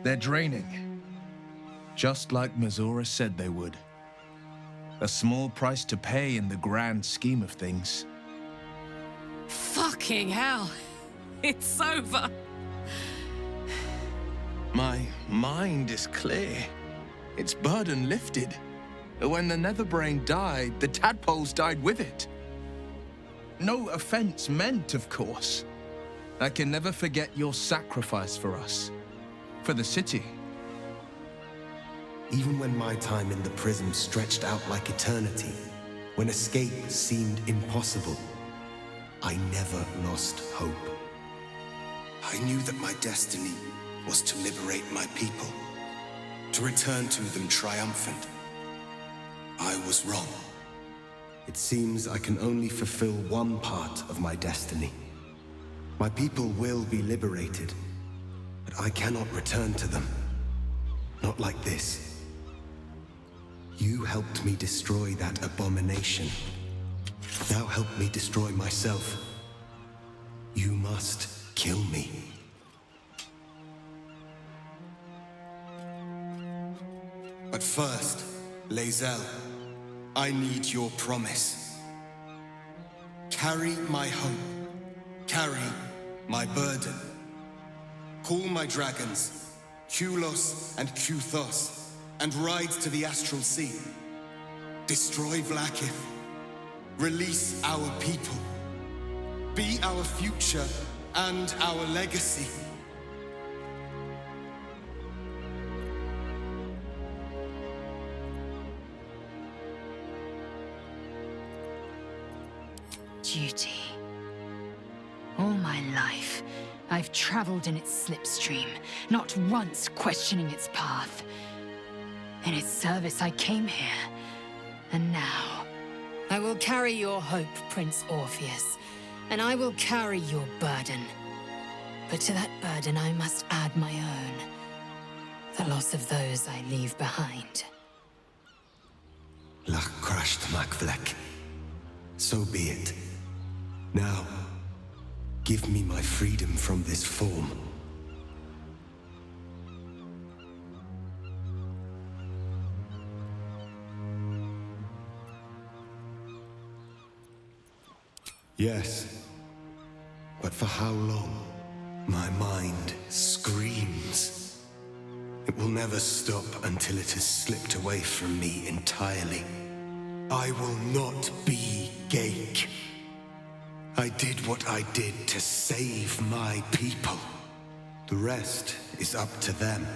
they're draining. Just like Mazora said they would. A small price to pay in the grand scheme of things. Fucking hell. It's over. My mind is clear. Its burden lifted. When the Netherbrain died, the tadpoles died with it. No offense meant, of course. I can never forget your sacrifice for us. For the city. Even when my time in the prism stretched out like eternity, when escape seemed impossible, I never lost hope. I knew that my destiny was to liberate my people, to return to them triumphant. I was wrong. It seems I can only fulfill one part of my destiny. My people will be liberated, but I cannot return to them. Not like this. You helped me destroy that abomination. Now help me destroy myself. You must kill me. But first, Lae'zel, I need your promise. Carry my hope. Carry my burden. Call my dragons, Kulos and Kuthos, and ride to the Astral Sea. Destroy Vlaakith. Release our people. Be our future and our legacy. Duty. All my life, I've traveled in its slipstream, not once questioning its path. In its service, I came here. And now, I will carry your hope, Prince Orpheus, and I will carry your burden. But to that burden, I must add my own. The loss of those I leave behind. Lach crashed Makvlek. So be it. Now, give me my freedom from this form. Yes, but for how long? My mind screams. It will never stop until it has slipped away from me entirely. I will not be Ghaik. I did what I did to save my people. The rest is up to them.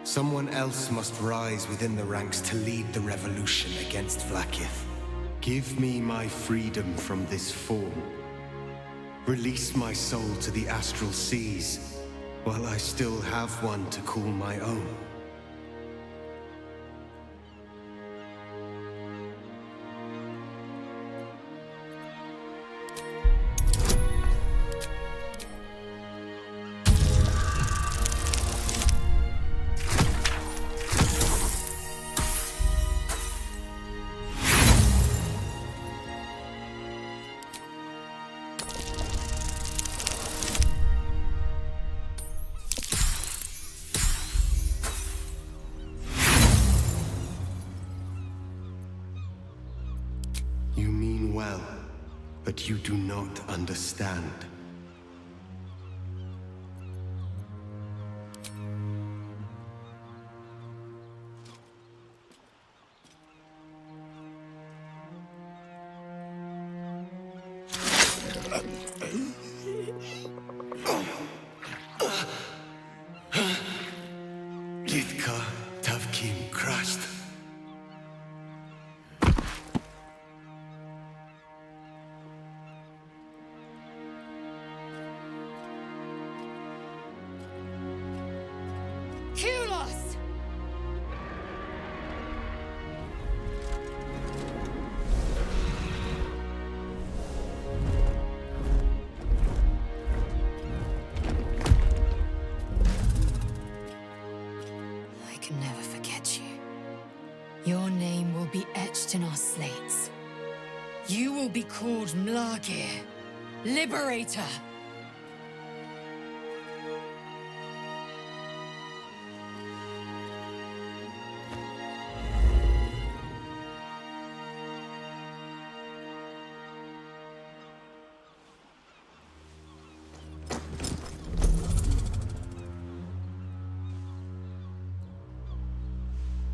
Someone else must rise within the ranks to lead the revolution against Vlaakith. Give me my freedom from this form. Release my soul to the astral seas, while I still have one to call my own. You mean well, but you do not understand. etched in our slates. You will be called Mlagir, Liberator.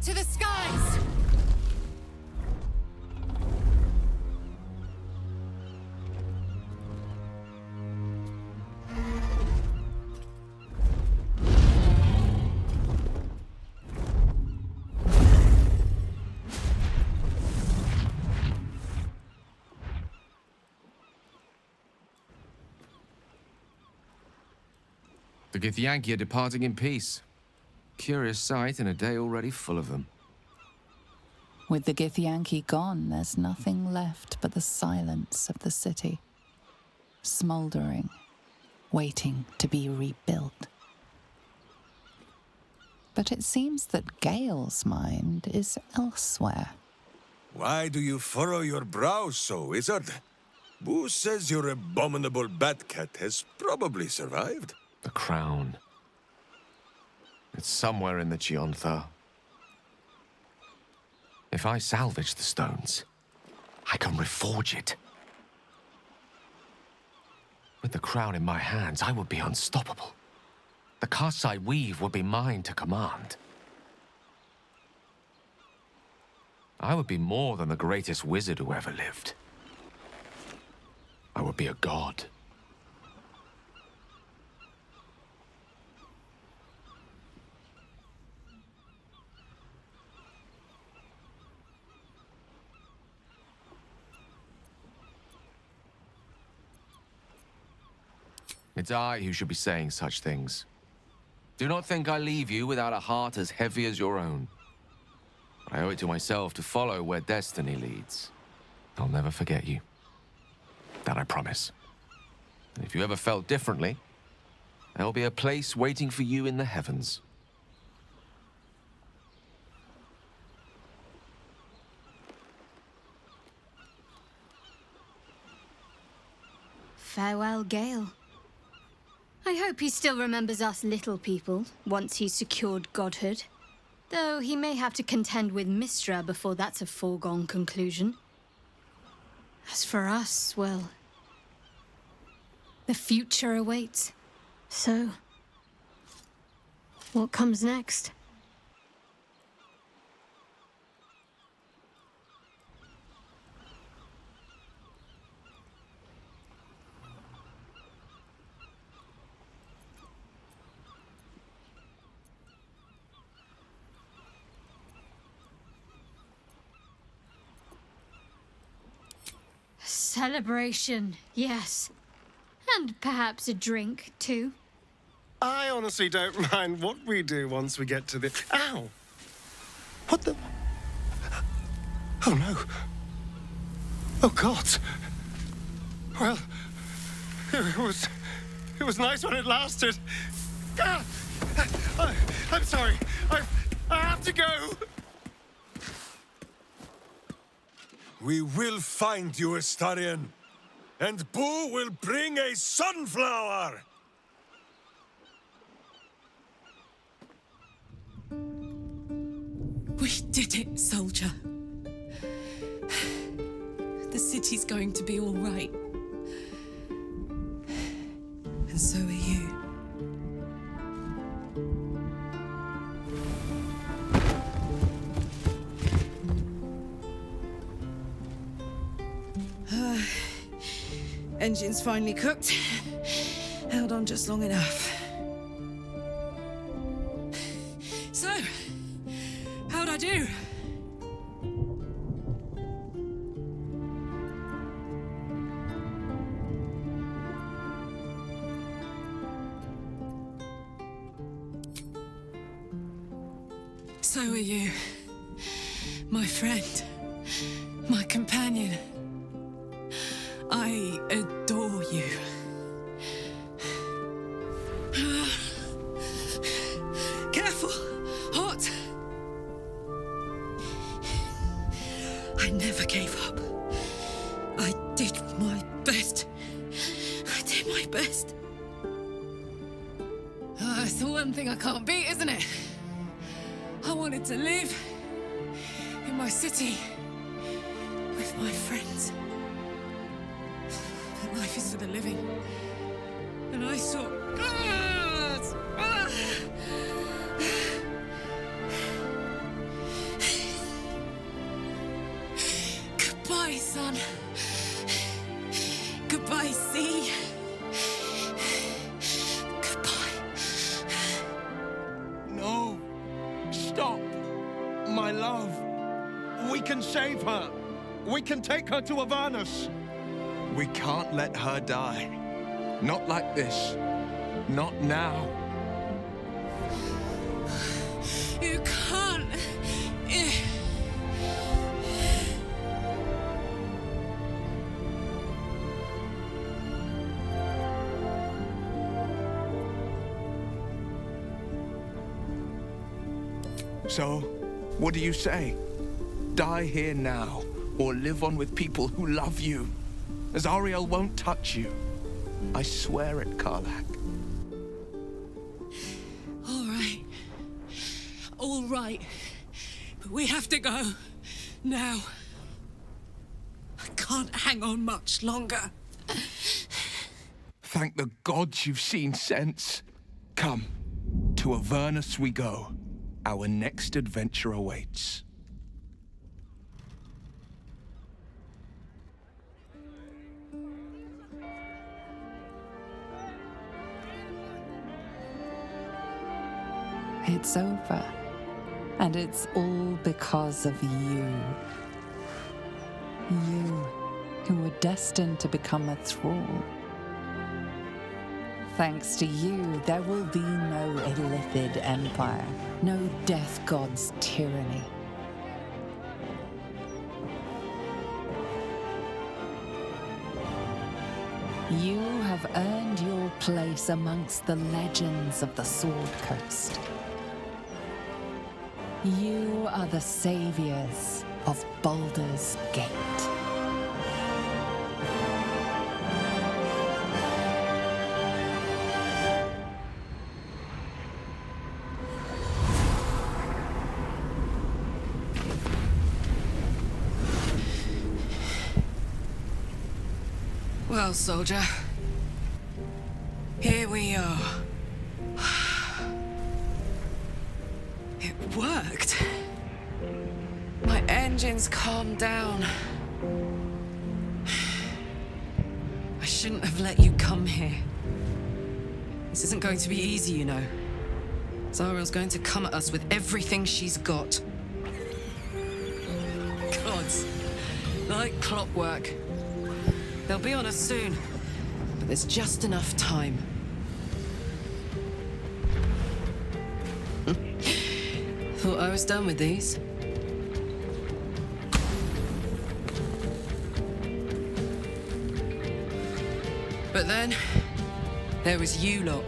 To the skies! The Githyanki are departing in peace. Curious sight in a day already full of them. With the Githyanki gone, there's nothing left but the silence of the city, smouldering, waiting to be rebuilt. But it seems that Gale's mind is elsewhere. Why do you furrow your brow so, wizard? Boo says your abominable bat-cat has probably survived. The crown. It's somewhere in the Chiontha. If I salvage the stones, I can reforge it. With the crown in my hands, I would be unstoppable. The casts I weave would be mine to command. I would be more than the greatest wizard who ever lived. I would be a god. It's I who should be saying such things. Do not think I leave you without a heart as heavy as your own. I owe it to myself to follow where destiny leads. I'll never forget you. That I promise. And if you ever felt differently, there'll be a place waiting for you in the heavens. Farewell, Gale. I hope he still remembers us little people once he's secured godhood. Though he may have to contend with Mystra before that's a foregone conclusion. As for us, well, the future awaits. So, what comes next? Celebration, yes. And perhaps a drink, too. I honestly don't mind what we do once we get to the... Ow! What the... Oh, no. Oh, God. Well, it was nice when it lasted. Ah! I'm sorry. I have to go. We will find you, Astarion, and Boo will bring a sunflower! We did it, soldier. The city's going to be all right. And so are you. Engine's finally cooked. Held on just long enough. So, how'd I do? So are you, my friend, my companion. I adore you. Careful! Hot! I did my best. It's the one thing I can't beat, isn't it? I wanted to live in my city with my friends. But life is for the living. And I saw... Goodbye, son. Goodbye, sea. Goodbye. No. Stop. My love. We can save her. We can take her to Avernus. We can't let her die. Not like this. Not now. You can't. So, what do you say? Die here now, or live on with people who love you? Azariel won't touch you. I swear it, Karlak. All right. All right. But we have to go. Now. I can't hang on much longer. Thank the gods you've seen sense. Come, to Avernus we go. Our next adventure awaits. It's over. And it's all because of you. You, who were destined to become a thrall. Thanks to you, there will be no Illithid empire, no death god's tyranny. You have earned your place amongst the legends of the Sword Coast. You are the saviors of Baldur's Gate. Well, soldier. Here we are. It worked. My engines calmed down. I shouldn't have let you come here. This isn't going to be easy, you know. Zariel's going to come at us with everything she's got. Gods. Like clockwork. They'll be on us soon, but there's just enough time. Thought I was done with these. But then, there was you lot.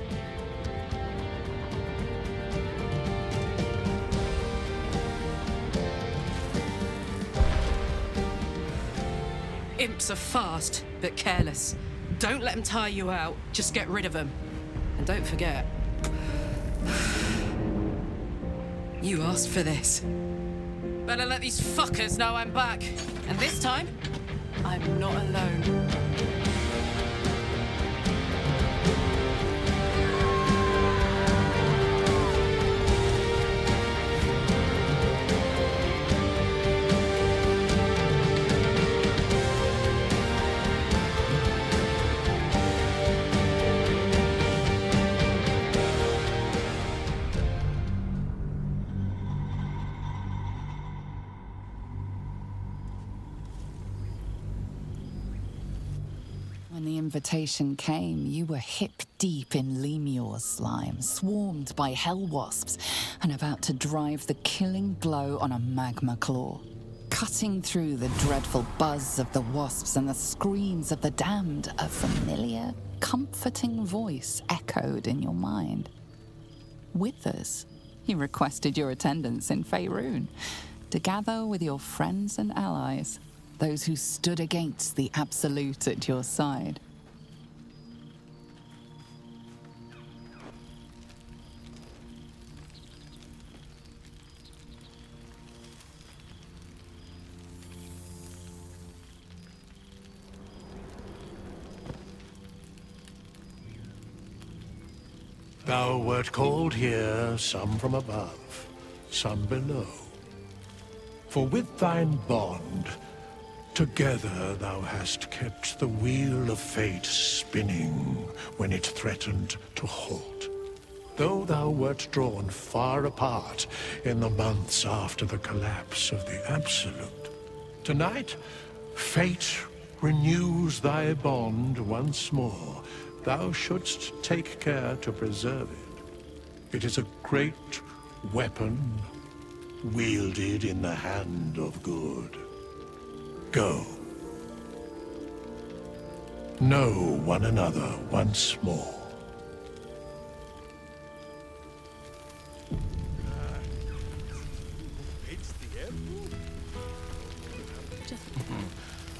Imps are fast, but careless. Don't let them tire you out, just get rid of them. And don't forget, you asked for this. Better let these fuckers know I'm back. And this time, I'm not alone. When the invitation came, you were hip-deep in Lemur's slime, swarmed by hell wasps, and about to drive the killing blow on a magma claw. Cutting through the dreadful buzz of the wasps and the screams of the damned, a familiar, comforting voice echoed in your mind. Withers, he requested your attendance in Faerun, to gather with your friends and allies, those who stood against the Absolute at your side. Thou wert called here, some from above, some below. For with thine bond, together thou hast kept the wheel of fate spinning when it threatened to halt. Though thou wert drawn far apart in the months after the collapse of the Absolute, tonight, fate renews thy bond once more. Thou shouldst take care to preserve it. It is a great weapon, wielded in the hand of good. Go. Know one another once more.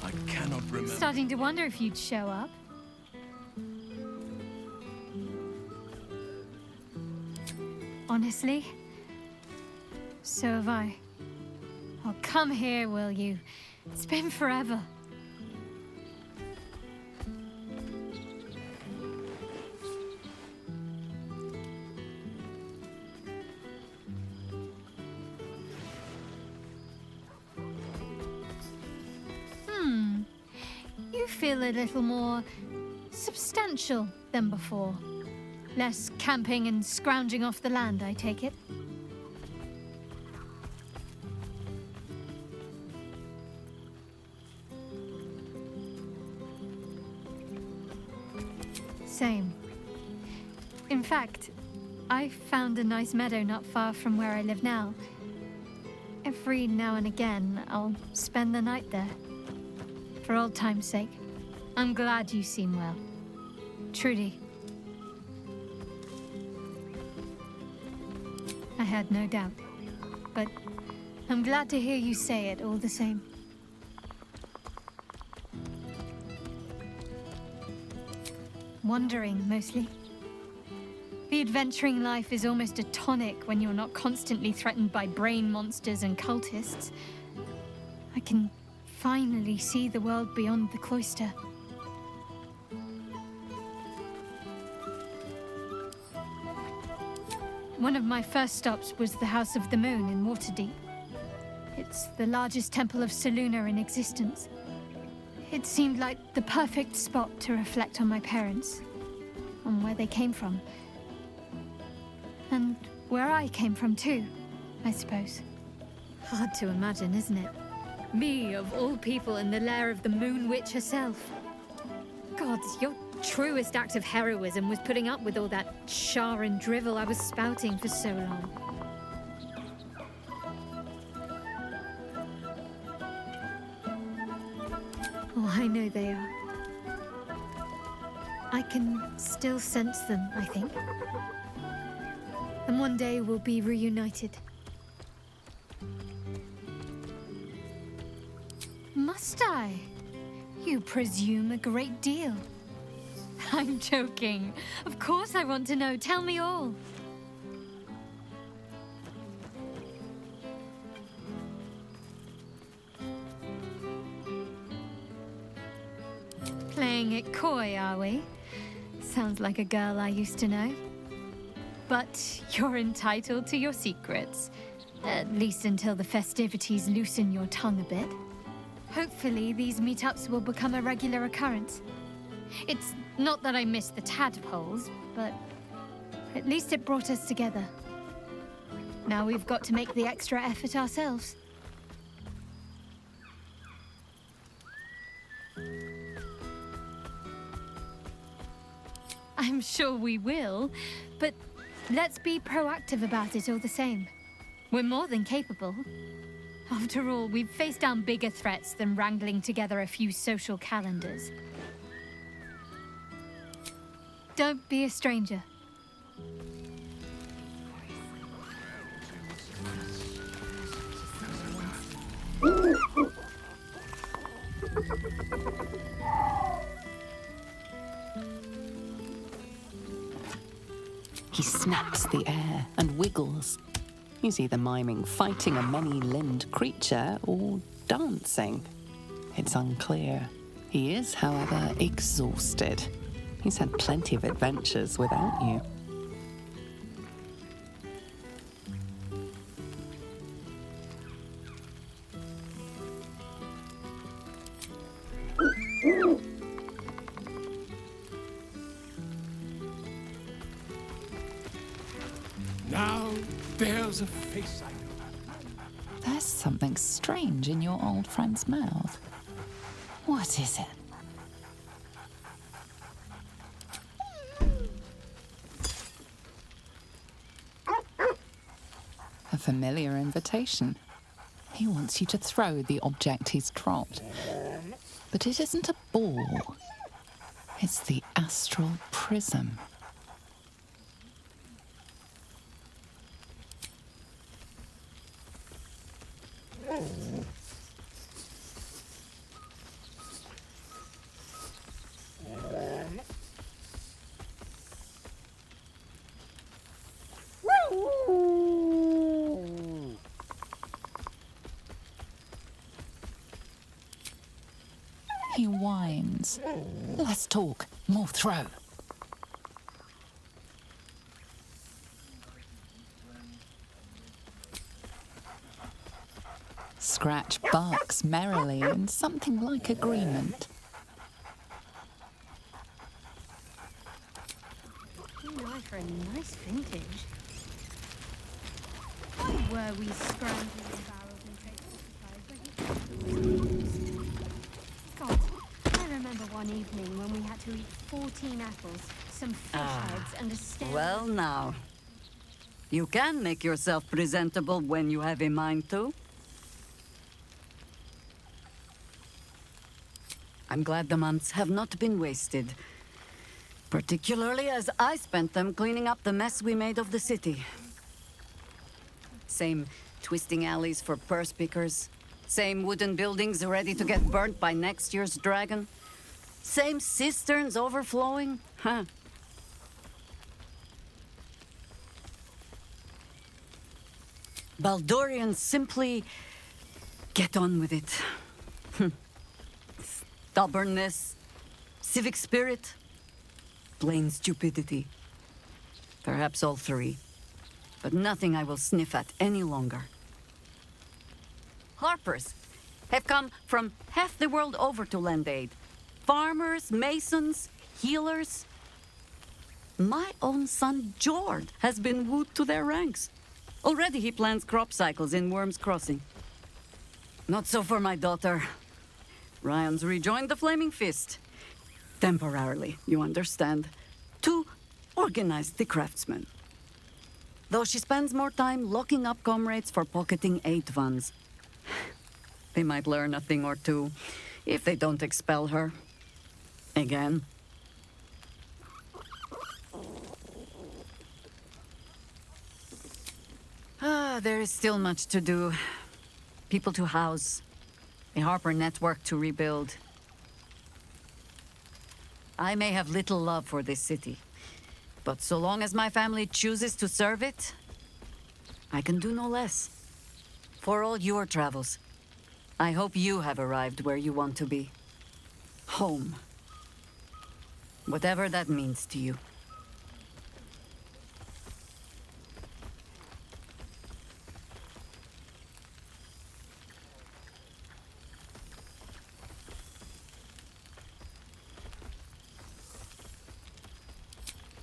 I cannot remember. Starting to wonder if you'd show up. Honestly, so have I. Oh, come here, will you? It's been forever. You feel a little more substantial than before. Less camping and scrounging off the land, I take it. Same. In fact, I found a nice meadow not far from where I live now. Every now and again, I'll spend the night there. For old time's sake. I'm glad you seem well. Trudy. I had no doubt. But I'm glad to hear you say it all the same. Wandering, mostly. The adventuring life is almost a tonic when you're not constantly threatened by brain monsters and cultists. I can finally see the world beyond the cloister. One of my first stops was the House of the Moon in Waterdeep. It's the largest temple of Selûne in existence. It seemed like the perfect spot to reflect on my parents, on where they came from. And where I came from too, I suppose. Hard to imagine, isn't it? Me, of all people, in the lair of the Moon Witch herself. God, your truest act of heroism was putting up with all that char and drivel I was spouting for so long. Oh, I know they are. I can still sense them, I think. And one day we'll be reunited. Must I? You presume a great deal. I'm joking. Of course I want to know. Tell me all. Playing it coy, are we? Sounds like a girl I used to know. But you're entitled to your secrets. At least until the festivities loosen your tongue a bit. Hopefully, these meetups will become a regular occurrence. It's not that I miss the tadpoles, but at least it brought us together. Now we've got to make the extra effort ourselves. I'm sure we will, but let's be proactive about it all the same. We're more than capable. After all, we've faced down bigger threats than wrangling together a few social calendars. Don't be a stranger. He snaps the air and wiggles. He's either miming fighting a many-limbed creature or dancing. It's unclear. He is, however, exhausted. He's had plenty of adventures without you. How dares a face I know? There's something strange in your old friend's mouth. What is it? A familiar invitation. He wants you to throw the object he's dropped. But it isn't a ball. It's the astral prism. He whines. Let's talk, more throw. Scratch barks merrily in something like agreement. Nice for a nice vintage. Why were we scrambling in barrels and taking supplies? God, I remember one evening when we had to eat 14 apples, some fish heads, and a stale... Well now, you can make yourself presentable when you have a mind to. I'm glad the months have not been wasted. Particularly as I spent them cleaning up the mess we made of the city. Same twisting alleys for purse pickers. Same wooden buildings ready to get burnt by next year's dragon. Same cisterns overflowing. Huh. Baldurians simply get on with it. Stubbornness, civic spirit, plain stupidity. Perhaps all three, but nothing I will sniff at any longer. Harpers have come from half the world over to lend aid. Farmers, masons, healers. My own son, Jord, has been wooed to their ranks. Already he plans crop cycles in Worm's Crossing. Not so for my daughter. Ryan's rejoined the Flaming Fist. Temporarily, you understand. To organize the craftsmen. Though she spends more time locking up comrades for pocketing aid funds. They might learn a thing or two if they don't expel her. Again. There is still much to do. People to house. A Harper network to rebuild. I may have little love for this city, but so long as my family chooses to serve it, I can do no less. For all your travels, I hope you have arrived where you want to be. Home. Whatever that means to you.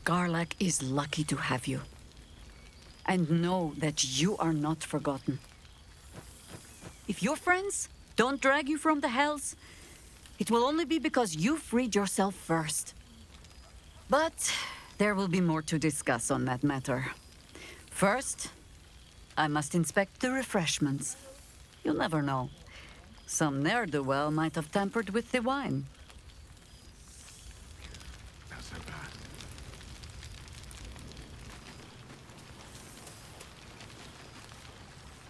Garlac is lucky to have you. And know that you are not forgotten. If your friends don't drag you from the hells, it will only be because you freed yourself first. But there will be more to discuss on that matter. First, I must inspect the refreshments. You'll never know. Some ne'er-do-well might have tampered with the wine.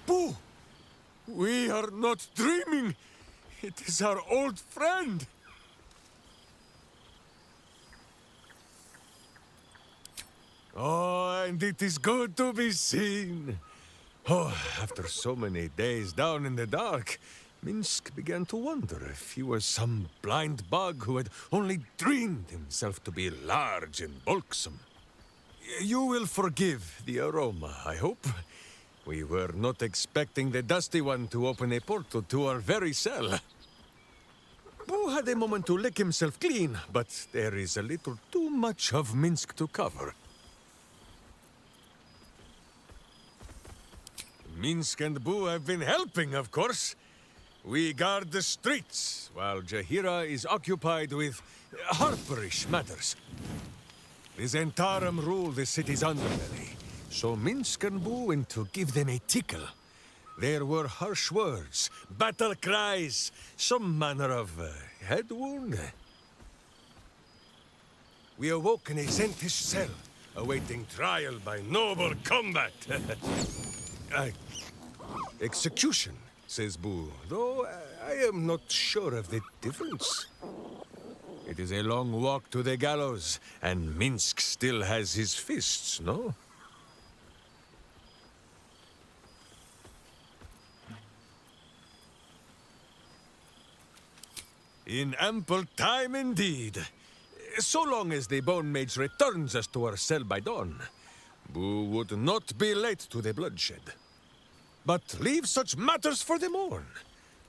Boo! We are not dreaming! It is our old friend! Oh, and it is good to be seen. Oh, after so many days down in the dark, Minsk began to wonder if he was some blind bug who had only dreamed himself to be large and bulksome. You will forgive the aroma, I hope. We were not expecting the Dusty One to open a portal to our very cell. Boo had a moment to lick himself clean, but there is a little too much of Minsk to cover. Minsk and Boo have been helping, of course. We guard the streets, while Jahira is occupied with harperish matters. The Zentarum rule the city's underbelly, so Minsk and Boo went to give them a tickle. There were harsh words, battle cries, some manner of head wound. We awoke in a Zentish cell, awaiting trial by noble combat. Execution, says Boo, though I am not sure of the difference. It is a long walk to the gallows, and Minsk still has his fists, no? In ample time indeed. So long as the Bone Mage returns us to our cell by dawn, Boo would not be late to the bloodshed. But leave such matters for the morn.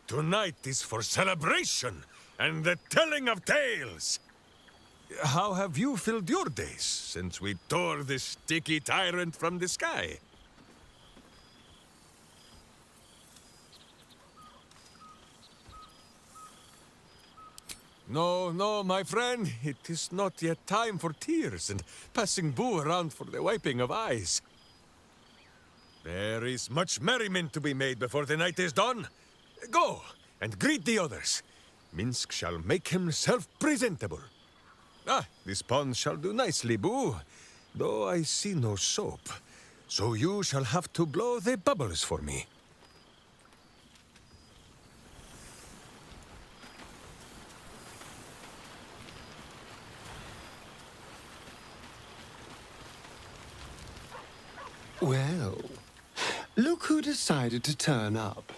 Tonight is for celebration and the telling of tales. How have you filled your days since we tore this sticky tyrant from the sky? No, no, my friend. It is not yet time for tears and passing Boo around for the wiping of eyes. There is much merriment to be made before the night is done. Go, and greet the others. Minsk shall make himself presentable. Ah, this pond shall do nicely, Boo. Though I see no soap. So you shall have to blow the bubbles for me. Well, look who decided to turn up.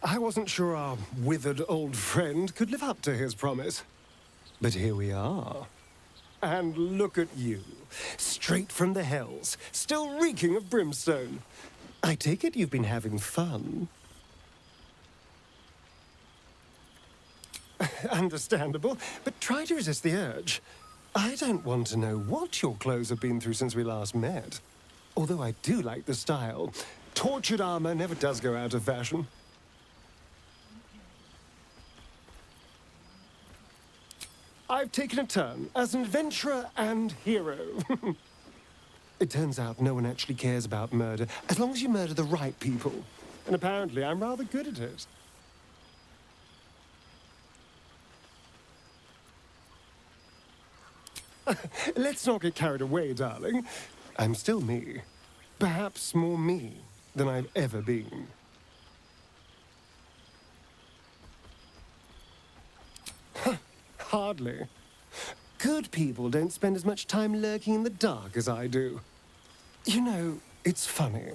I wasn't sure our withered old friend could live up to his promise. But here we are. And look at you, straight from the hells, still reeking of brimstone. I take it you've been having fun. Understandable, but try to resist the urge. I don't want to know what your clothes have been through since we last met. Although I do like the style. Tortured armor never does go out of fashion. I've taken a turn as an adventurer and hero. It turns out no one actually cares about murder, as long as you murder the right people. And apparently I'm rather good at it. Let's not get carried away, darling. I'm still me. Perhaps more me than I've ever been. Hardly. Good people don't spend as much time lurking in the dark as I do. You know, it's funny.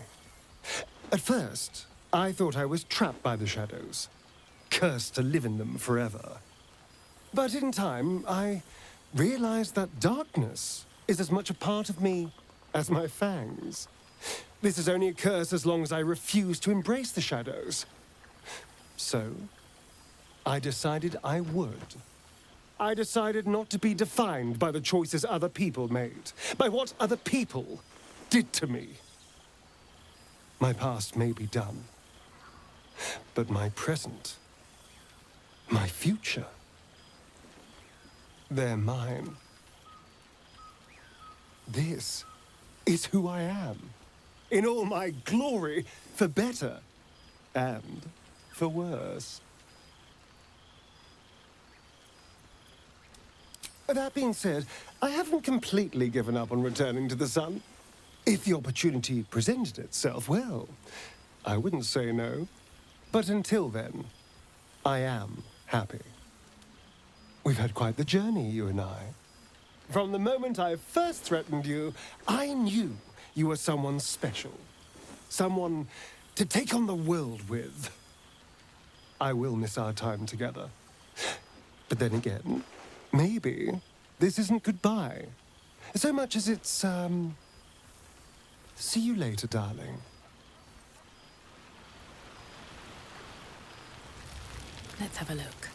At first, I thought I was trapped by the shadows, cursed to live in them forever. But in time, I realized that darkness is as much a part of me as my fangs. This is only a curse as long as I refuse to embrace the shadows. So, I decided I would. I decided not to be defined by the choices other people made, by what other people did to me. My past may be done, but my present, my future, they're mine. This is who I am, in all my glory, for better and for worse. That being said, I haven't completely given up on returning to the sun. If the opportunity presented itself, well, I wouldn't say no. But until then, I am happy. We've had quite the journey, you and I. From the moment I first threatened you, I knew you were someone special. Someone to take on the world with. I will miss our time together. But then again, maybe this isn't goodbye. So much as it's, see you later, darling. Let's have a look.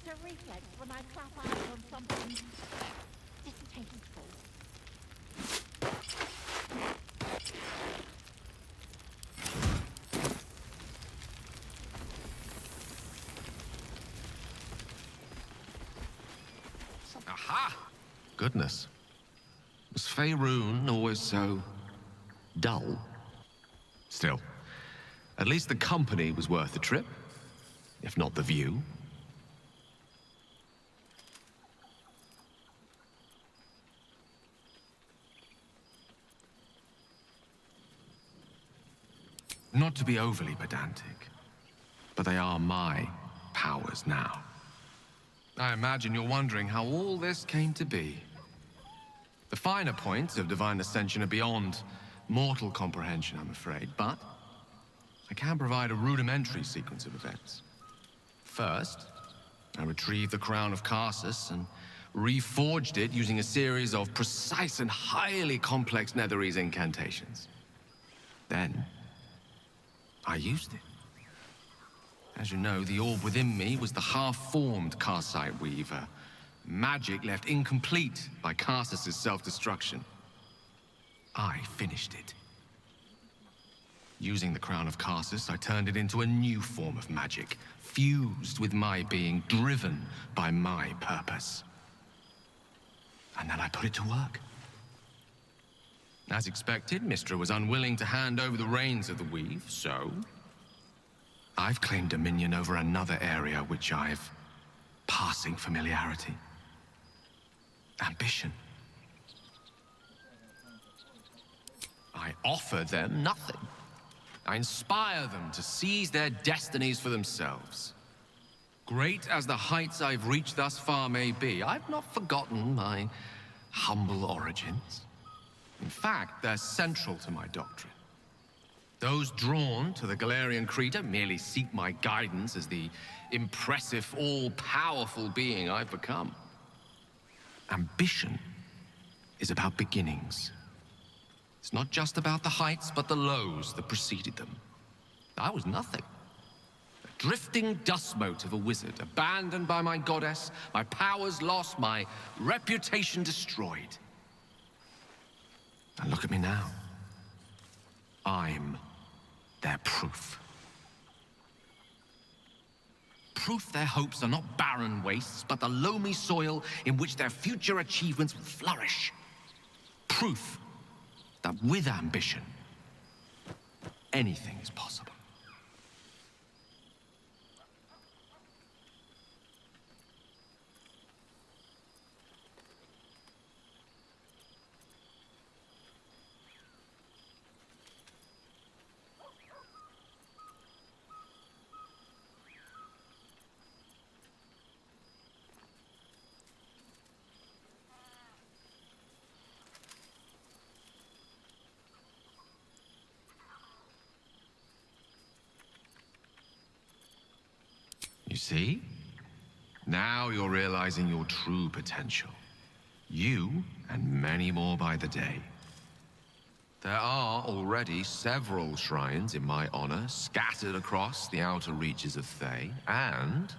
a reflex when I clap eyes on something distasteful. Aha! Goodness. Was Faerun always so dull? Still, at least the company was worth the trip, if not the view. Not to be overly pedantic, but they are my powers now. I imagine you're wondering how all this came to be. The finer points of divine ascension are beyond mortal comprehension, I'm afraid, but I can provide a rudimentary sequence of events. First, I retrieved the crown of Karsus and reforged it using a series of precise and highly complex Netherese incantations. Then, I used it. As you know, the orb within me was the half-formed Karsite Weaver. Magic left incomplete by Karsus' self-destruction. I finished it. Using the crown of Karsus, I turned it into a new form of magic, fused with my being, driven by my purpose. And then I put it to work. As expected, Mystra was unwilling to hand over the reins of the weave, so I've claimed dominion over another area which I've passing familiarity. Ambition. I offer them nothing. I inspire them to seize their destinies for themselves. Great as the heights I've reached thus far may be, I've not forgotten my humble origins. In fact, they're central to my doctrine. Those drawn to the Galarian Creator merely seek my guidance as the impressive, all-powerful being I've become. Ambition is about beginnings. It's not just about the heights, but the lows that preceded them. I was nothing. A drifting dust mote of a wizard, abandoned by my goddess, my powers lost, my reputation destroyed. And look at me now. I'm their proof. Proof their hopes are not barren wastes, but the loamy soil in which their future achievements will flourish. Proof that with ambition, anything is possible. You see? Now you're realizing your true potential. You, and many more by the day. There are already several shrines in my honor scattered across the outer reaches of Thay, and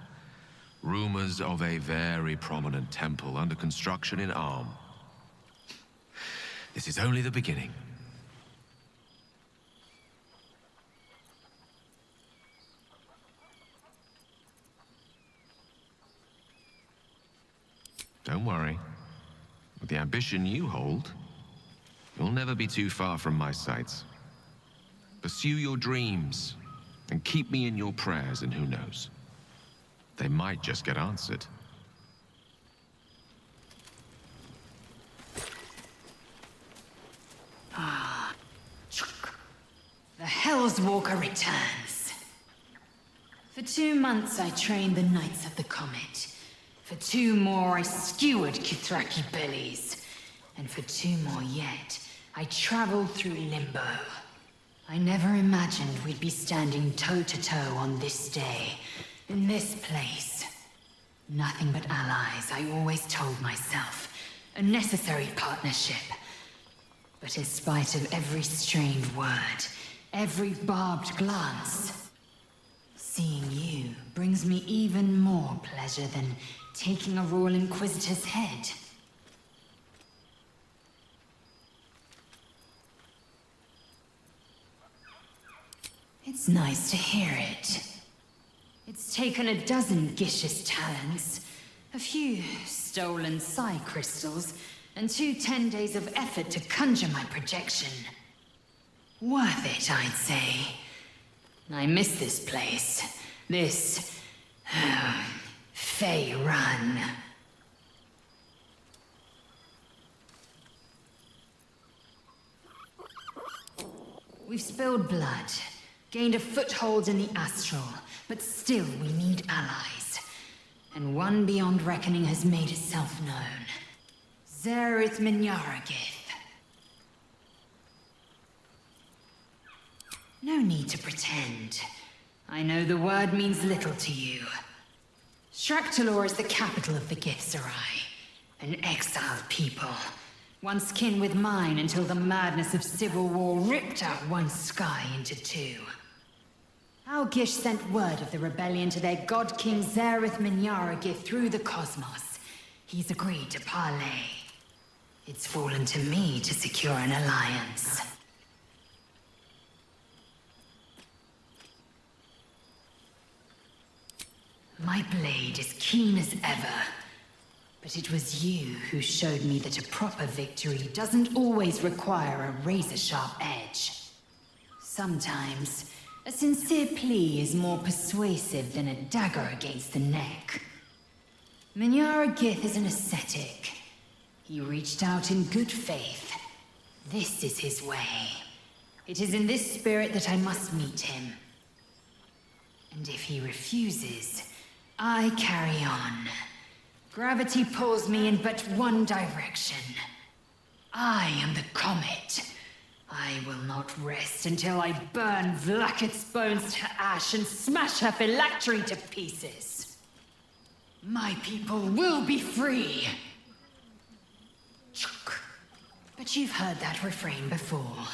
rumors of a very prominent temple under construction in Arm. This is only the beginning. Don't worry. With the ambition you hold, you'll never be too far from my sights. Pursue your dreams, and keep me in your prayers, and who knows? They might just get answered. Ah, the Hell's Walker returns. For 2 months I trained the Knights of the Comet. For 2 more I skewered Kithraki bellies. And for 2 more yet, I traveled through Limbo. I never imagined we'd be standing toe-to-toe on this day, in this place. Nothing but allies, I always told myself. A necessary partnership. But in spite of every strained word, every barbed glance, seeing you brings me even more pleasure than taking a Royal Inquisitor's head. It's nice to hear it. It's taken a dozen Gish's talents, a few stolen psi crystals, and 2 10 days of effort to conjure my projection. Worth it, I'd say. I miss this place. This... Fey Run. We've spilled blood, gained a foothold in the astral, but still we need allies. And one beyond reckoning has made itself known. Zerith Minyaragith. No need to pretend. I know the word means little to you. Shraktalor is the capital of the Githzerai, an exiled people, once kin with mine until the madness of civil war ripped out one sky into 2. Our Gish sent word of the rebellion to their god king Zerith Minyaragith through the cosmos. He's agreed to parley. It's fallen to me to secure an alliance. My blade is keen as ever, but it was you who showed me that a proper victory doesn't always require a razor-sharp edge. Sometimes, a sincere plea is more persuasive than a dagger against the neck. Minyaragith is an ascetic. He reached out in good faith. This is his way. It is in this spirit that I must meet him. And if he refuses, I carry on. Gravity pulls me in but one direction. I am the comet. I will not rest until I burn Vlaakith's bones to ash and smash her phylactery to pieces. My people will be free. But you've heard that refrain before.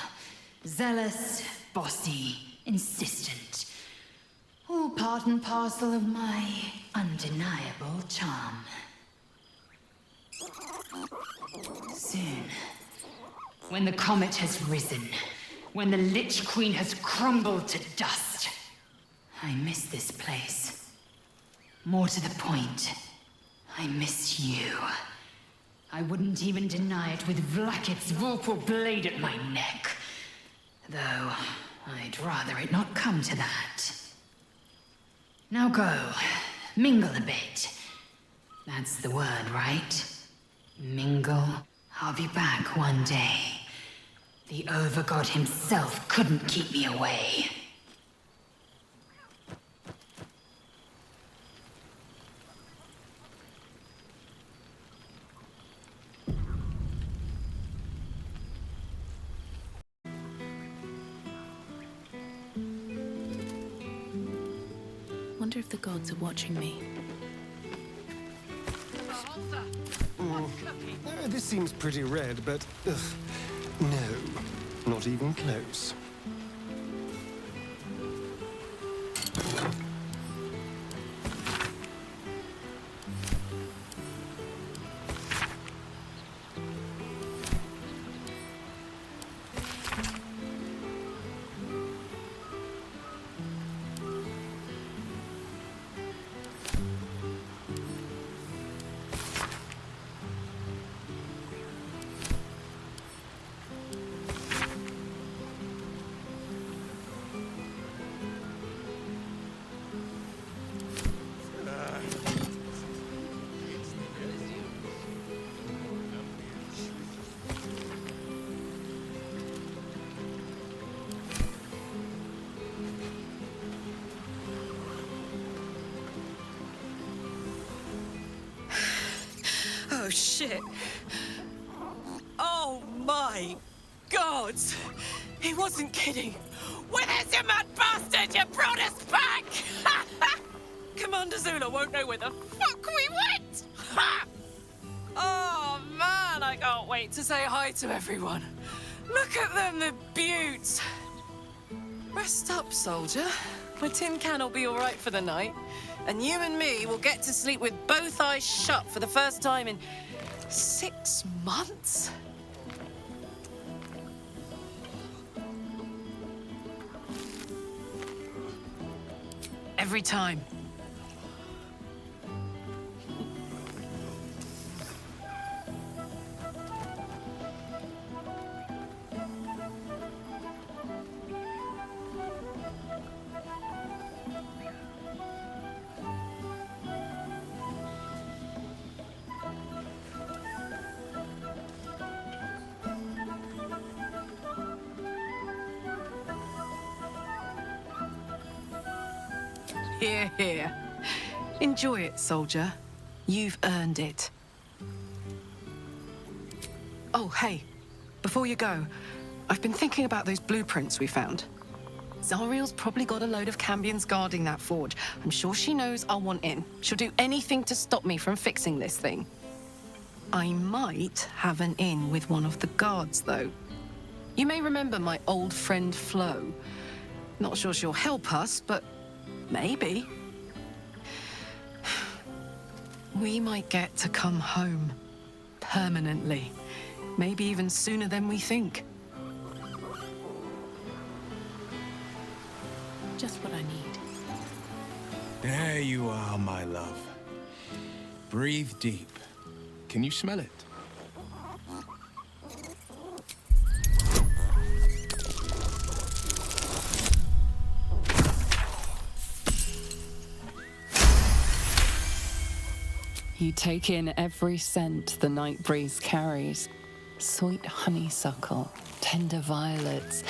Zealous, bossy, insistent. All part and parcel of my undeniable charm. Soon, when the comet has risen, when the Lich Queen has crumbled to dust, I miss this place. More to the point, I miss you. I wouldn't even deny it with Vlaakith's vorpal blade at my neck. Though, I'd rather it not come to that. Now go, mingle a bit. That's the word, right? Mingle. I'll be back one day. The Overgod himself couldn't keep me away. Wonder if the gods are watching me. This seems pretty red, but... no, not even close. Oh, shit. Oh, my God. He wasn't kidding. Where is you, mad bastard? You brought us back! Commander Zula won't know where the fuck we went! Oh, man, I can't wait to say hi to everyone. Look at them, the beauts. Rest up, soldier. My tin can will be all right for the night. And you and me will get to sleep with both eyes shut for the first time in 6 months. Every time. Here, here. Enjoy it, soldier. You've earned it. Oh, hey. Before you go, I've been thinking about those blueprints we found. Zariel's probably got a load of Cambions guarding that forge. I'm sure she knows I'll want in. She'll do anything to stop me from fixing this thing. I might have an in with one of the guards, though. You may remember my old friend Flo. Not sure she'll help us, but maybe. We might get to come home. Permanently. Maybe even sooner than we think. Just what I need. There you are, my love. Breathe deep. Can you smell it? You take in every scent the night breeze carries. Sweet honeysuckle, tender violets,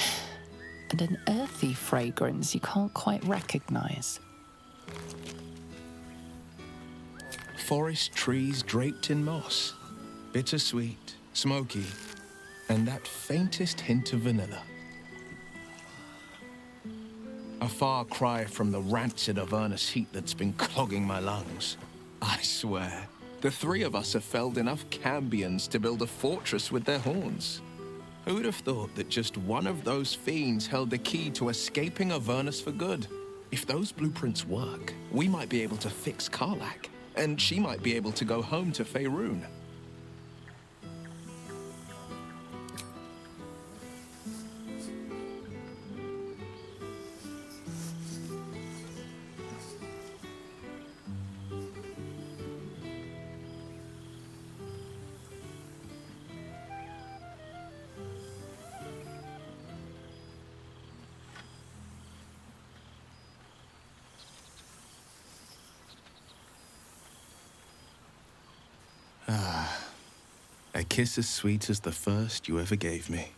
and an earthy fragrance you can't quite recognize. Forest trees draped in moss. Bittersweet, smoky, and that faintest hint of vanilla. A far cry from the rancid Avernus heat that's been clogging my lungs. I swear, the three of us have felled enough Cambions to build a fortress with their horns. Who'd have thought that just one of those fiends held the key to escaping Avernus for good? If those blueprints work, we might be able to fix Karlach, and she might be able to go home to Faerun. A kiss as sweet as the first you ever gave me.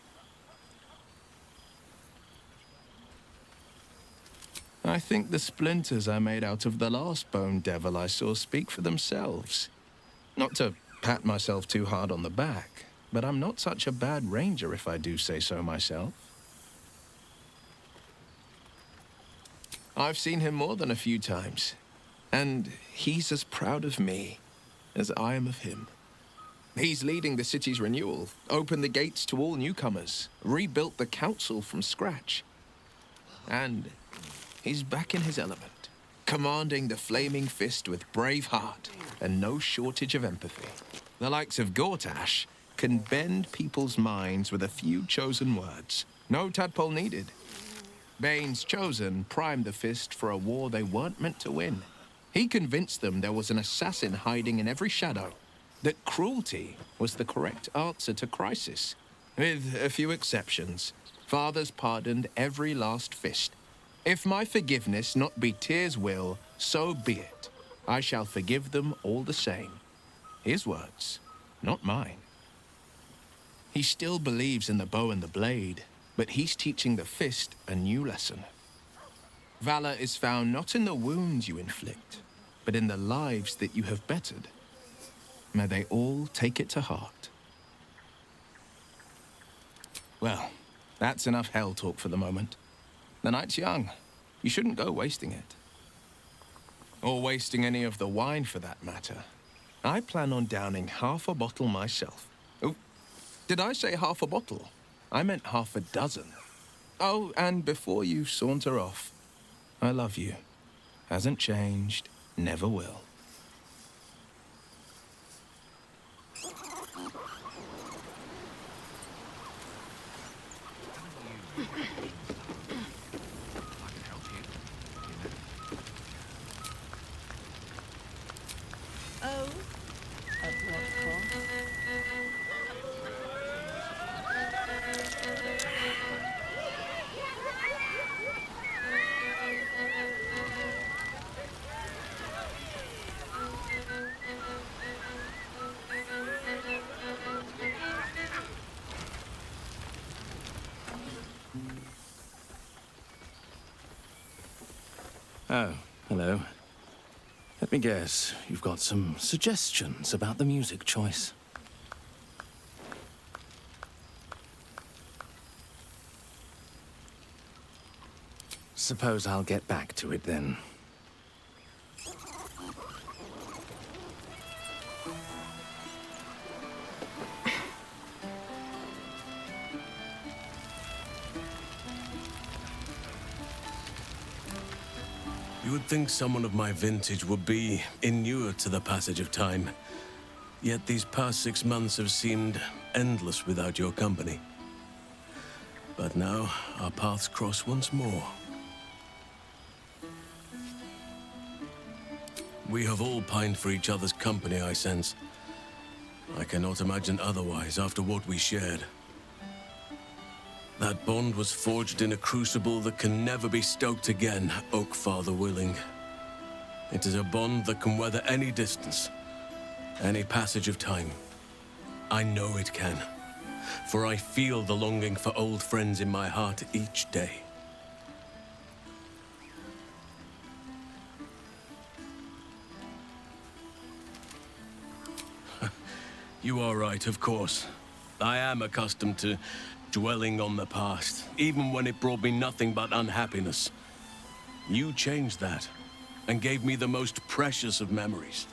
I think the splinters I made out of the last bone devil I saw speak for themselves. Not to pat myself too hard on the back, but I'm not such a bad ranger if I do say so myself. I've seen him more than a few times, and he's as proud of me as I am of him. He's leading the city's renewal, opened the gates to all newcomers, rebuilt the council from scratch. And he's back in his element, commanding the flaming fist with brave heart and no shortage of empathy. The likes of Gortash can bend people's minds with a few chosen words. No tadpole needed. Bane's chosen primed the fist for a war they weren't meant to win. He convinced them there was an assassin hiding in every shadow, that cruelty was the correct answer to crisis. With a few exceptions, fathers pardoned every last fist. If my forgiveness not be Tyr's will, so be it. I shall forgive them all the same. His words, not mine. He still believes in the bow and the blade, but he's teaching the fist a new lesson. Valor is found not in the wounds you inflict, but in the lives that you have bettered. May they all take it to heart. Well, that's enough hell talk for the moment. The night's young. You shouldn't go wasting it. Or wasting any of the wine for that matter. I plan on downing half a bottle myself. Oh, did I say half a bottle? I meant half a dozen. Oh, and before you saunter off, I love you. Hasn't changed, never will. Oh, at what cost? Oh, hello. Let me guess, you've got some suggestions about the music choice. Suppose I'll get back to it then. You would think someone of my vintage would be inured to the passage of time. Yet these past 6 months have seemed endless without your company. But now, our paths cross once more. We have all pined for each other's company, I sense. I cannot imagine otherwise after what we shared. That bond was forged in a crucible that can never be stoked again, Oak Father willing. It is a bond that can weather any distance, any passage of time. I know it can, for I feel the longing for old friends in my heart each day. You are right, of course. I am accustomed to dwelling on the past, even when it brought me nothing but unhappiness. You changed that, and gave me the most precious of memories.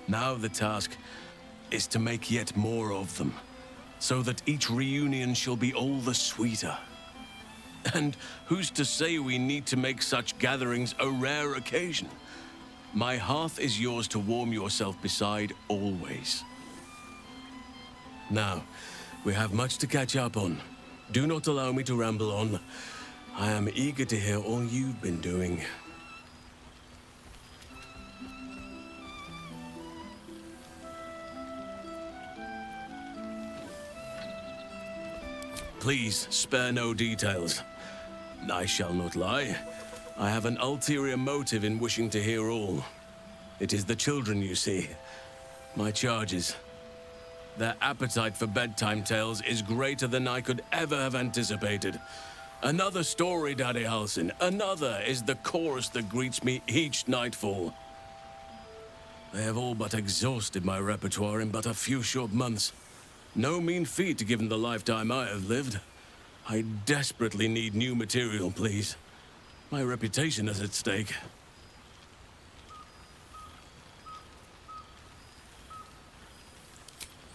Now the task is to make yet more of them, so that each reunion shall be all the sweeter. And who's to say we need to make such gatherings a rare occasion? My hearth is yours to warm yourself beside always. Now, we have much to catch up on. Do not allow me to ramble on. I am eager to hear all you've been doing. Please, spare no details. I shall not lie. I have an ulterior motive in wishing to hear all. It is the children, you see. My charges. Their appetite for bedtime tales is greater than I could ever have anticipated. Another story, Daddy Halsin. Another is the chorus that greets me each nightfall. They have all but exhausted my repertoire in but a few short months. No mean feat given the lifetime I have lived. I desperately need new material, please. My reputation is at stake.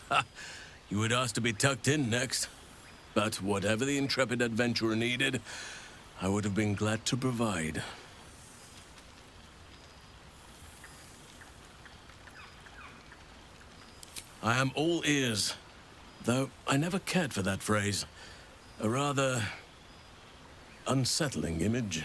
Ha! You would ask to be tucked in next. But whatever the intrepid adventurer needed, I would have been glad to provide. I am all ears, though I never cared for that phrase. A rather unsettling image.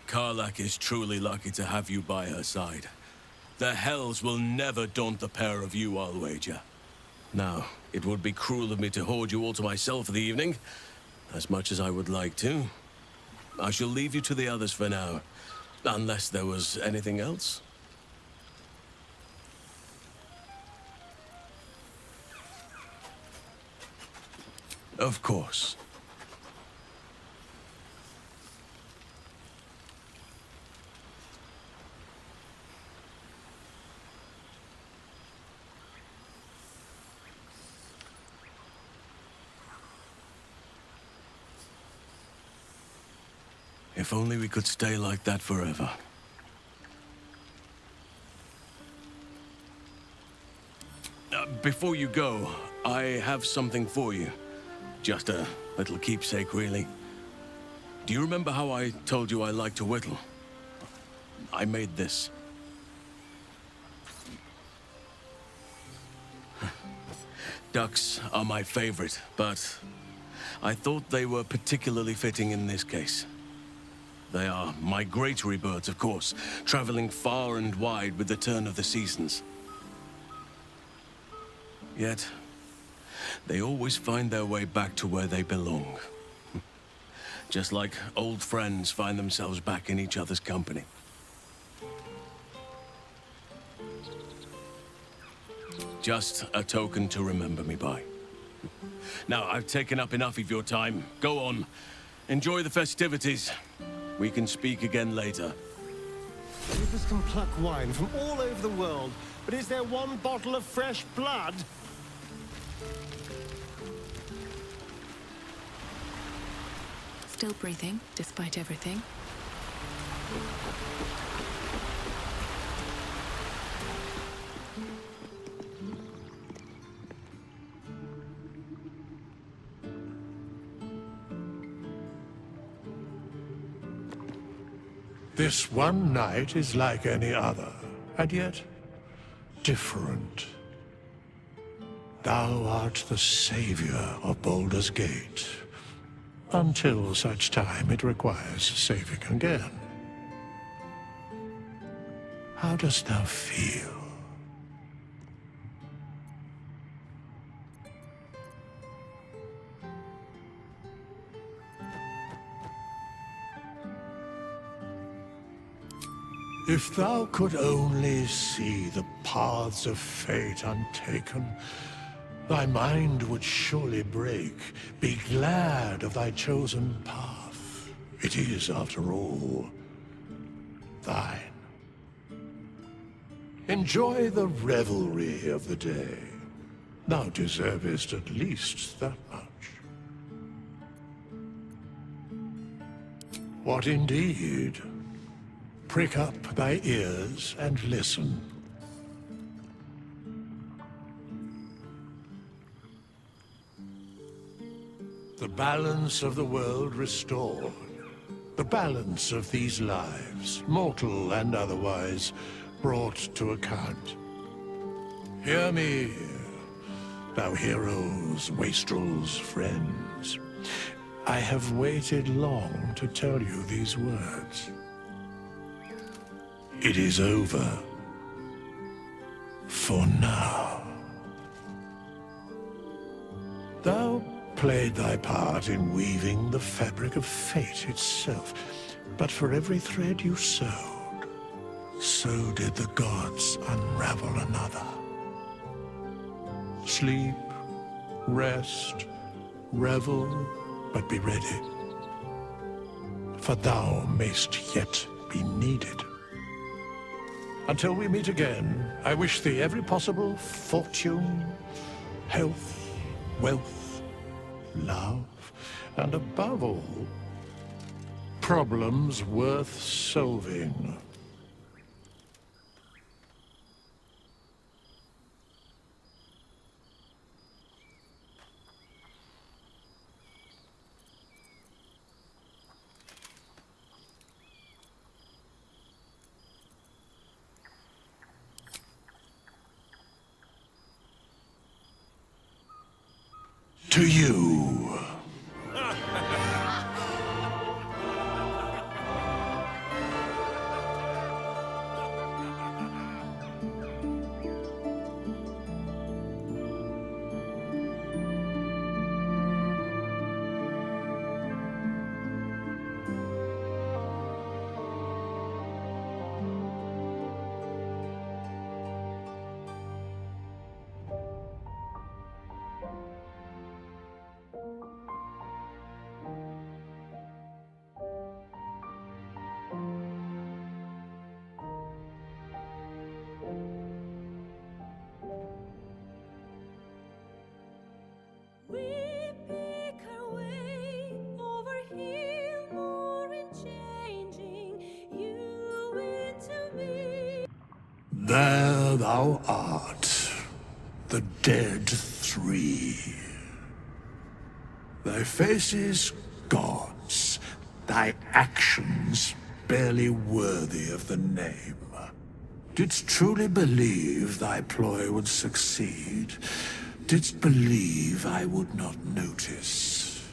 Karlak is truly lucky to have you by her side. The Hells will never daunt the pair of you, I'll wager. Now, it would be cruel of me to hoard you all to myself for the evening, as much as I would like to. I shall leave you to the others for now, unless there was anything else. Of course. If only we could stay like that forever. Before you go, I have something for you. Just a little keepsake, really. Do you remember how I told you I like to whittle? I made this. Ducks are my favorite, but I thought they were particularly fitting in this case. They are migratory birds, of course, traveling far and wide with the turn of the seasons. Yet, they always find their way back to where they belong. Just like old friends find themselves back in each other's company. Just a token to remember me by. Now, I've taken up enough of your time. Go on. Enjoy the festivities. We can speak again later. Reapers can pluck wine from all over the world, but is there one bottle of fresh blood? Still breathing, despite everything. This one night is like any other, and yet different. Thou art the savior of Baldur's Gate, until such time it requires saving again. How dost thou feel? If thou could only see the paths of fate untaken, thy mind would surely break. Be glad of thy chosen path. It is, after all, thine. Enjoy the revelry of the day. Thou deservest at least that much. What indeed? Prick up thy ears and listen. The balance of the world restored. The balance of these lives, mortal and otherwise, brought to account. Hear me, thou heroes, wastrels, friends. I have waited long to tell you these words. It is over. For now. Thou played thy part in weaving the fabric of fate itself, but for every thread you sewed, so did the gods unravel another. Sleep, rest, revel, but be ready, for thou mayst yet be needed. Until we meet again, I wish thee every possible fortune, health, wealth, love, and above all, problems worth solving. To you. There thou art, the dead three. Thy faces gods, thy actions barely worthy of the name. Didst truly believe thy ploy would succeed? Didst believe I would not notice?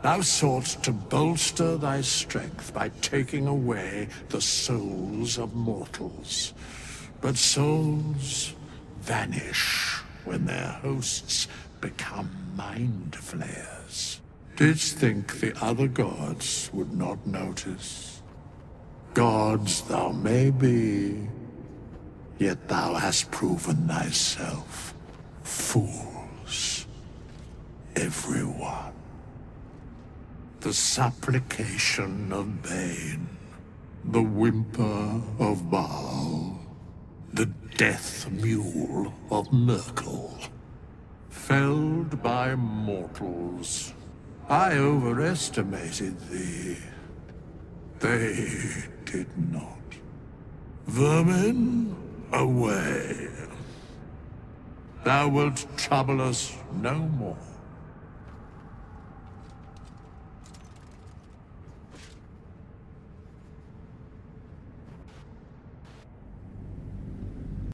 Thou soughtst to bolster thy strength by taking away the souls of mortals. But souls vanish when their hosts become mind flayers. Didst think the other gods would not notice? Gods thou may be, yet thou hast proven thyself fools, everyone. The supplication of Bane, the whimper of Baal, the death mule of Merkel. Felled by mortals, I overestimated thee. They did not. Vermin, away. Thou wilt trouble us no more.